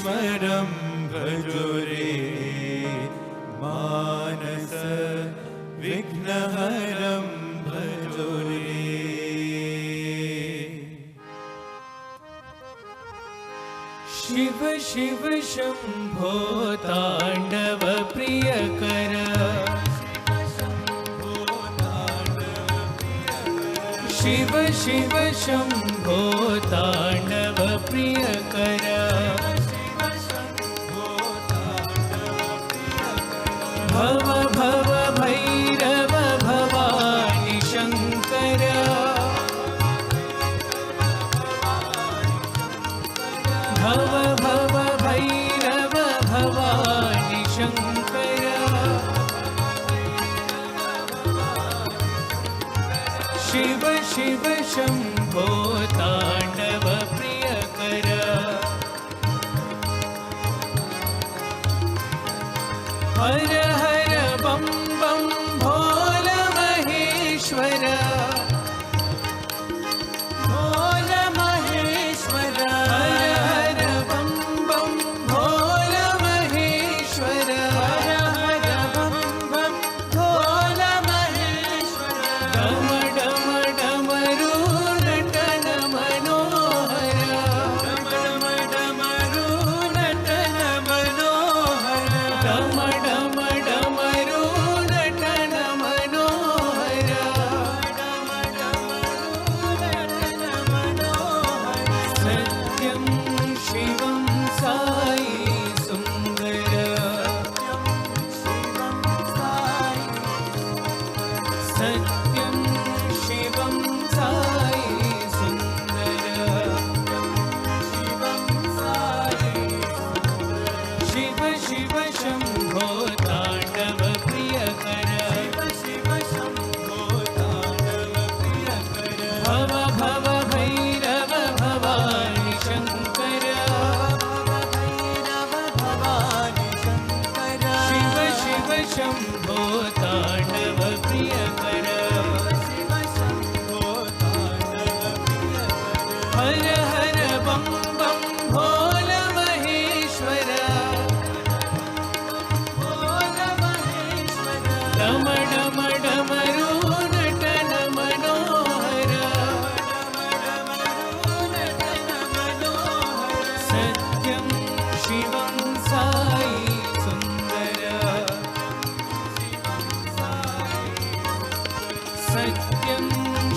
महेश्वरं भजो रे मानस विघ्नहरं भजो रे शिव शिव शंभो तांडव प्रियकर शिव शिव शंभो तांडव प्रियकर भव भव भैरव भवानी शंकर भव भव भैरव भवानी शंकर शिव शिव शंभो तांडव प्रियकर हर हर बम बम भोल महेश्वर भोल महेश्वर हर हर बम बम भोल महेश्वर हर हर बम बम भोल महेश्वर डम डम डमरू नटन मनोहर डम डम डमरू नटन मनोहर डम डम डमरू नटन मनोहर डम डमरू नटन मनोहर सत्यं शिवं साई सुंदर सत्यं शिवं साई सुंदर शिव शिव शंभो तांडव प्रियकर शिव शंभो तांडव प्रियकर भव भव भैरव भवानी शंकर भैरव भवानी शंकर शिव शिव शंभो तांडव प्रियकर शिव शंभो तांडव प्रियकर हर हर बम बम भोल महेश्वर भोल महेश्वर डम डम डमरू नटन मनोहर सत्यं शिवं साई सुंदर सत्यं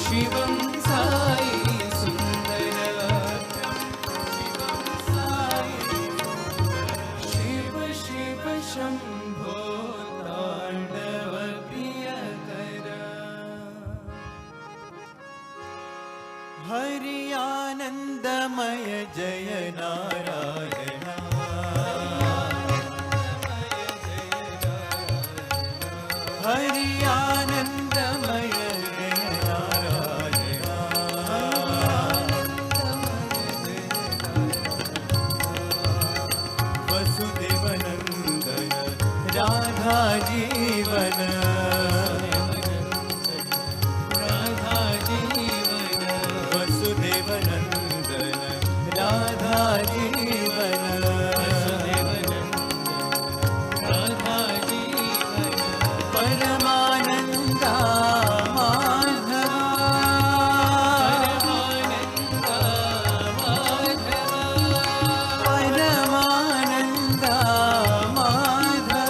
शिवं साई सुंदर शिव शिव शंभो तांडव प्रियकर हरि आनंदमय जय नारायण हरि आनंदमय जय नारायण वसुदेव नंदन राधा जीवन राधा जीवन वसुदेव नंदन राधा जीवन वसुदेव नंदन राधा जीवन परमानंदा माधवा परमानंदा माधवा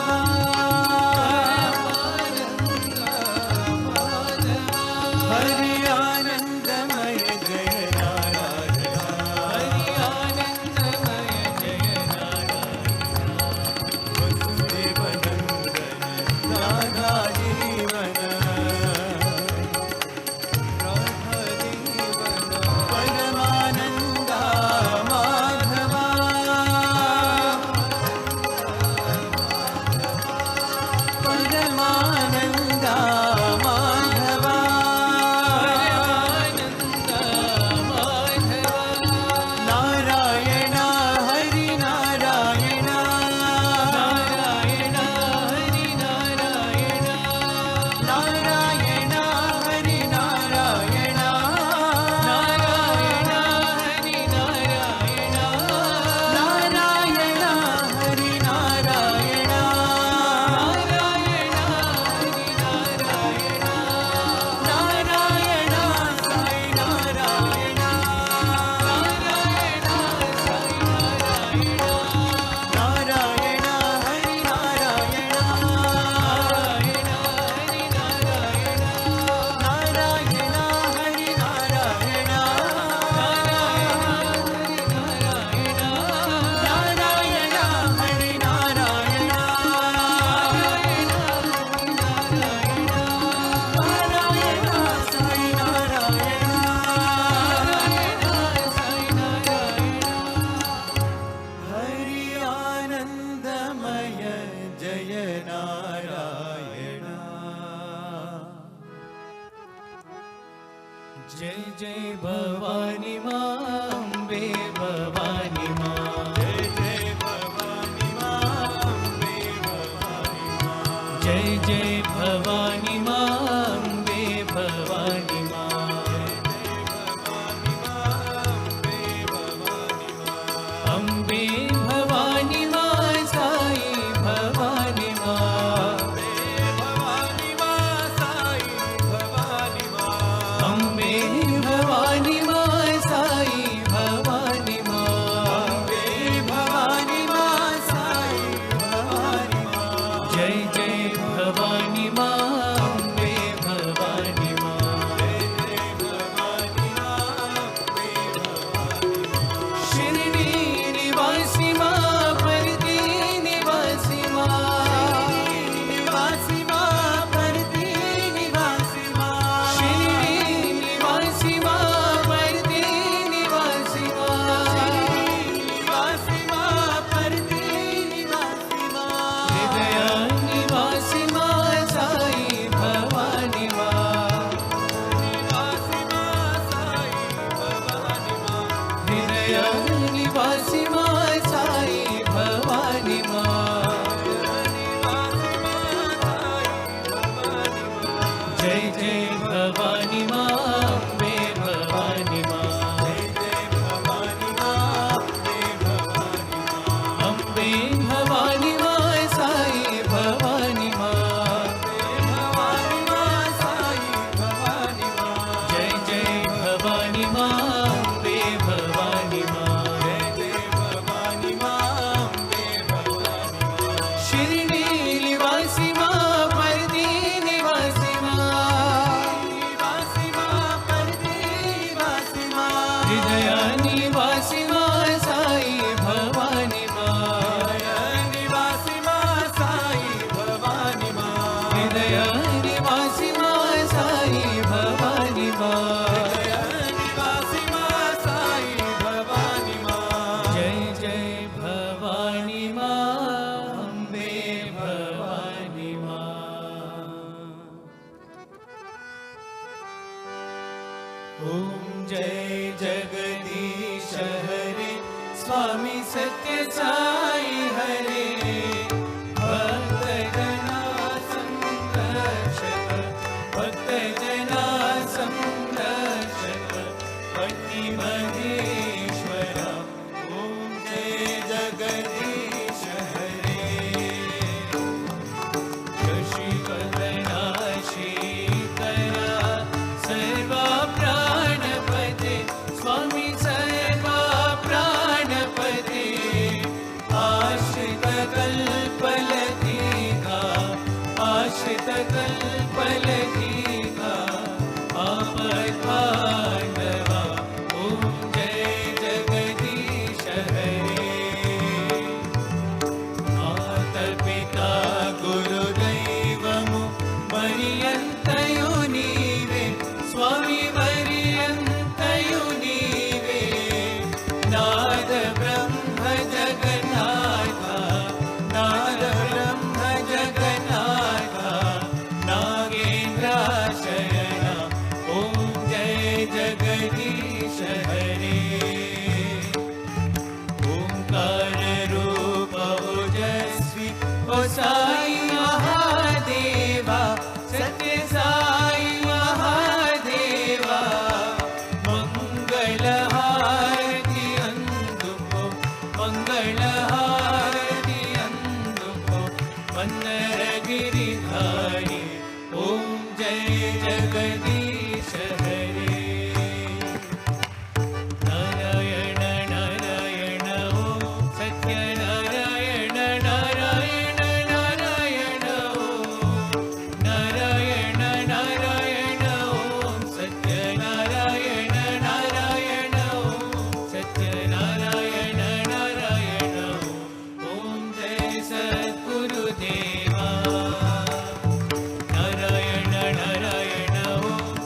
जय भवानी माँ अम्बे भवानी माँ जय जय भवानी माँ अम्बे भवानी माँ जय जय भवानी माँ अम्बे भवानी माँ अम्बे भवानी माँ साई भवानी माँ अम्बे भवानी माँ साई भवानी माँ अम्बे भवानी माँ साई भवानी माँ जय जय भवानी माँ अम्बे भवानी माँ जय जय भवानी माँ अम्बे भवानी माँ शिरडी निवासी माँ परती निवासी माँ निवासी माँ परती निवासी माँ शिरडी निवासी माँ परती निवासी माँ निवासी माँ परती निवासी माँ हृदय निवासी माँ साई भवानी माँ निवासी माँ साई भवानी माँ हृदय निवासी माँ साई भवानी माँ जय जय भवानी माँ अम्बे भवानी माँ जय जय भवानी माँ अम्बे भवानी माँ साई भवानी माँ भवानी माँ साई भवानी माँ जय जय भवानी माँ अम्बे भवानी माँ जय जय भवानी माँ अम्बे भवानी माँ शिरडी निवासी माँ परती निवासी माँ निवासी माँ परती निवासी माँ हृदय निवासी माँ साई भवानी माँ निवासी माँ साई भवानी माँ हृदय निवासी माँ साई भवानी माँ निवासी माँ साई भवानी माँ जय जय भवानी माँ अम्बे भवानी माँ ओम जय जगदीश हरे स्वामी सत्य साई हरे भक्त जना संरक्षक भक्त जना संरक्षक पति महेश्वर ओम जय जगदीश हरे शशिवदना शीतला सर्वा प्राणपते स्वामी सर्वा प्राणपते आश्रित कल्पलतिका आश्रित कल्पलतिका आपद्बान्धवा ॐ जय जगदीश हरे मातपिता गुरुदैवमु पर्यन्तयो नीवे स्वामी पर्यन्तयो नीवे नाद ब्रह्म जगन्नाथ नाद ब्रह्म जगन्नाथ नागेन्द्राशयन ॐ जय जगदीश हरे ओंकार रूप ओजस्वी ओ साई महादेवा सत्य साई महादेवा मंगल हारति अंदुको मंगल हारति अंदुको वन्नर गिरिधारी ओम जय जगदीश हरे नारायण नारायण ओम सत्य नारायण नारायण नारायण ओम नारायण नारायण ओम सत्य नारायण नारायण ओम सत्य नारायण नारायण ओम जय सद्गुरुदेवा नारायण नारायण ओम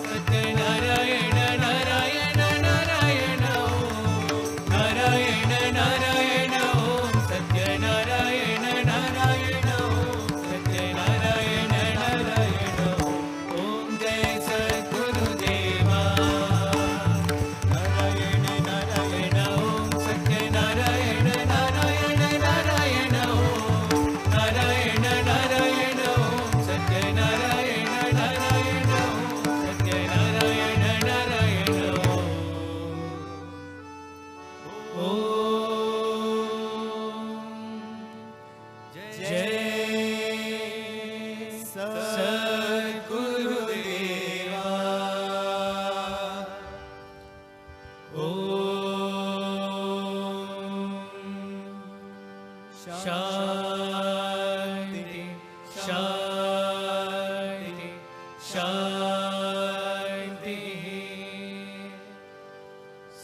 शान्ति शान्ति शान्तिः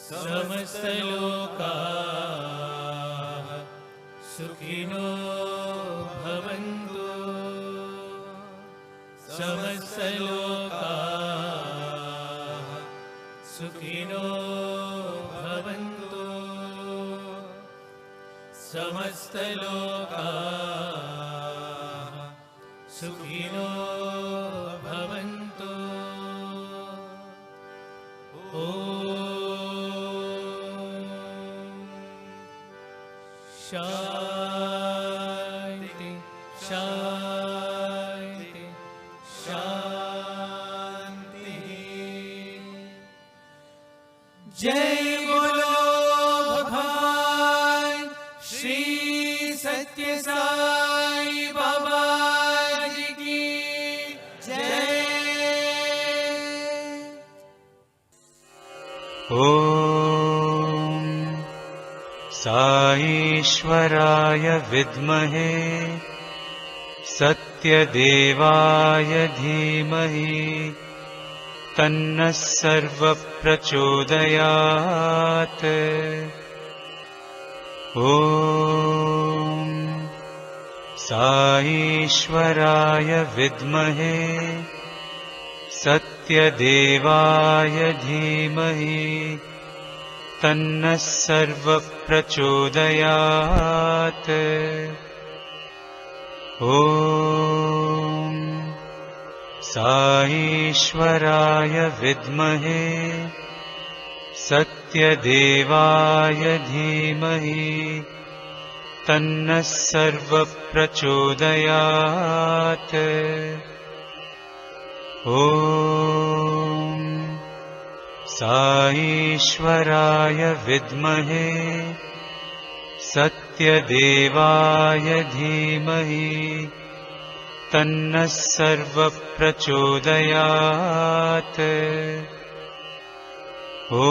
समस्तलोकाः सुखिनो भवन्तु समस्तलोकाः सुखिनो भवन्तु समस्तलोकाः सुखिनो भवन्तु ॐ शान्ति शान्ति शान्तिः जय बोलो भगवान श्री सत्य साई बाबा जी की जय। ॐ साईश्वराय विद्महे सत्यदेवाय धीमहि तन्नः सर्वप्रचोदयात्। ॐ साईश्वराय विद्महे सत्यदेवाय धीमहि तन्नः सर्वप्रचोदयात्। ॐ साईश्वराय विद्महे सत्यदेवाय धीमहि तन्नः सर्वप्रचोदयात्। ॐ साईश्वराय विद्महे सत्यदेवाय धीमहि तन्नः सर्वप्रचोदयात्। ॐ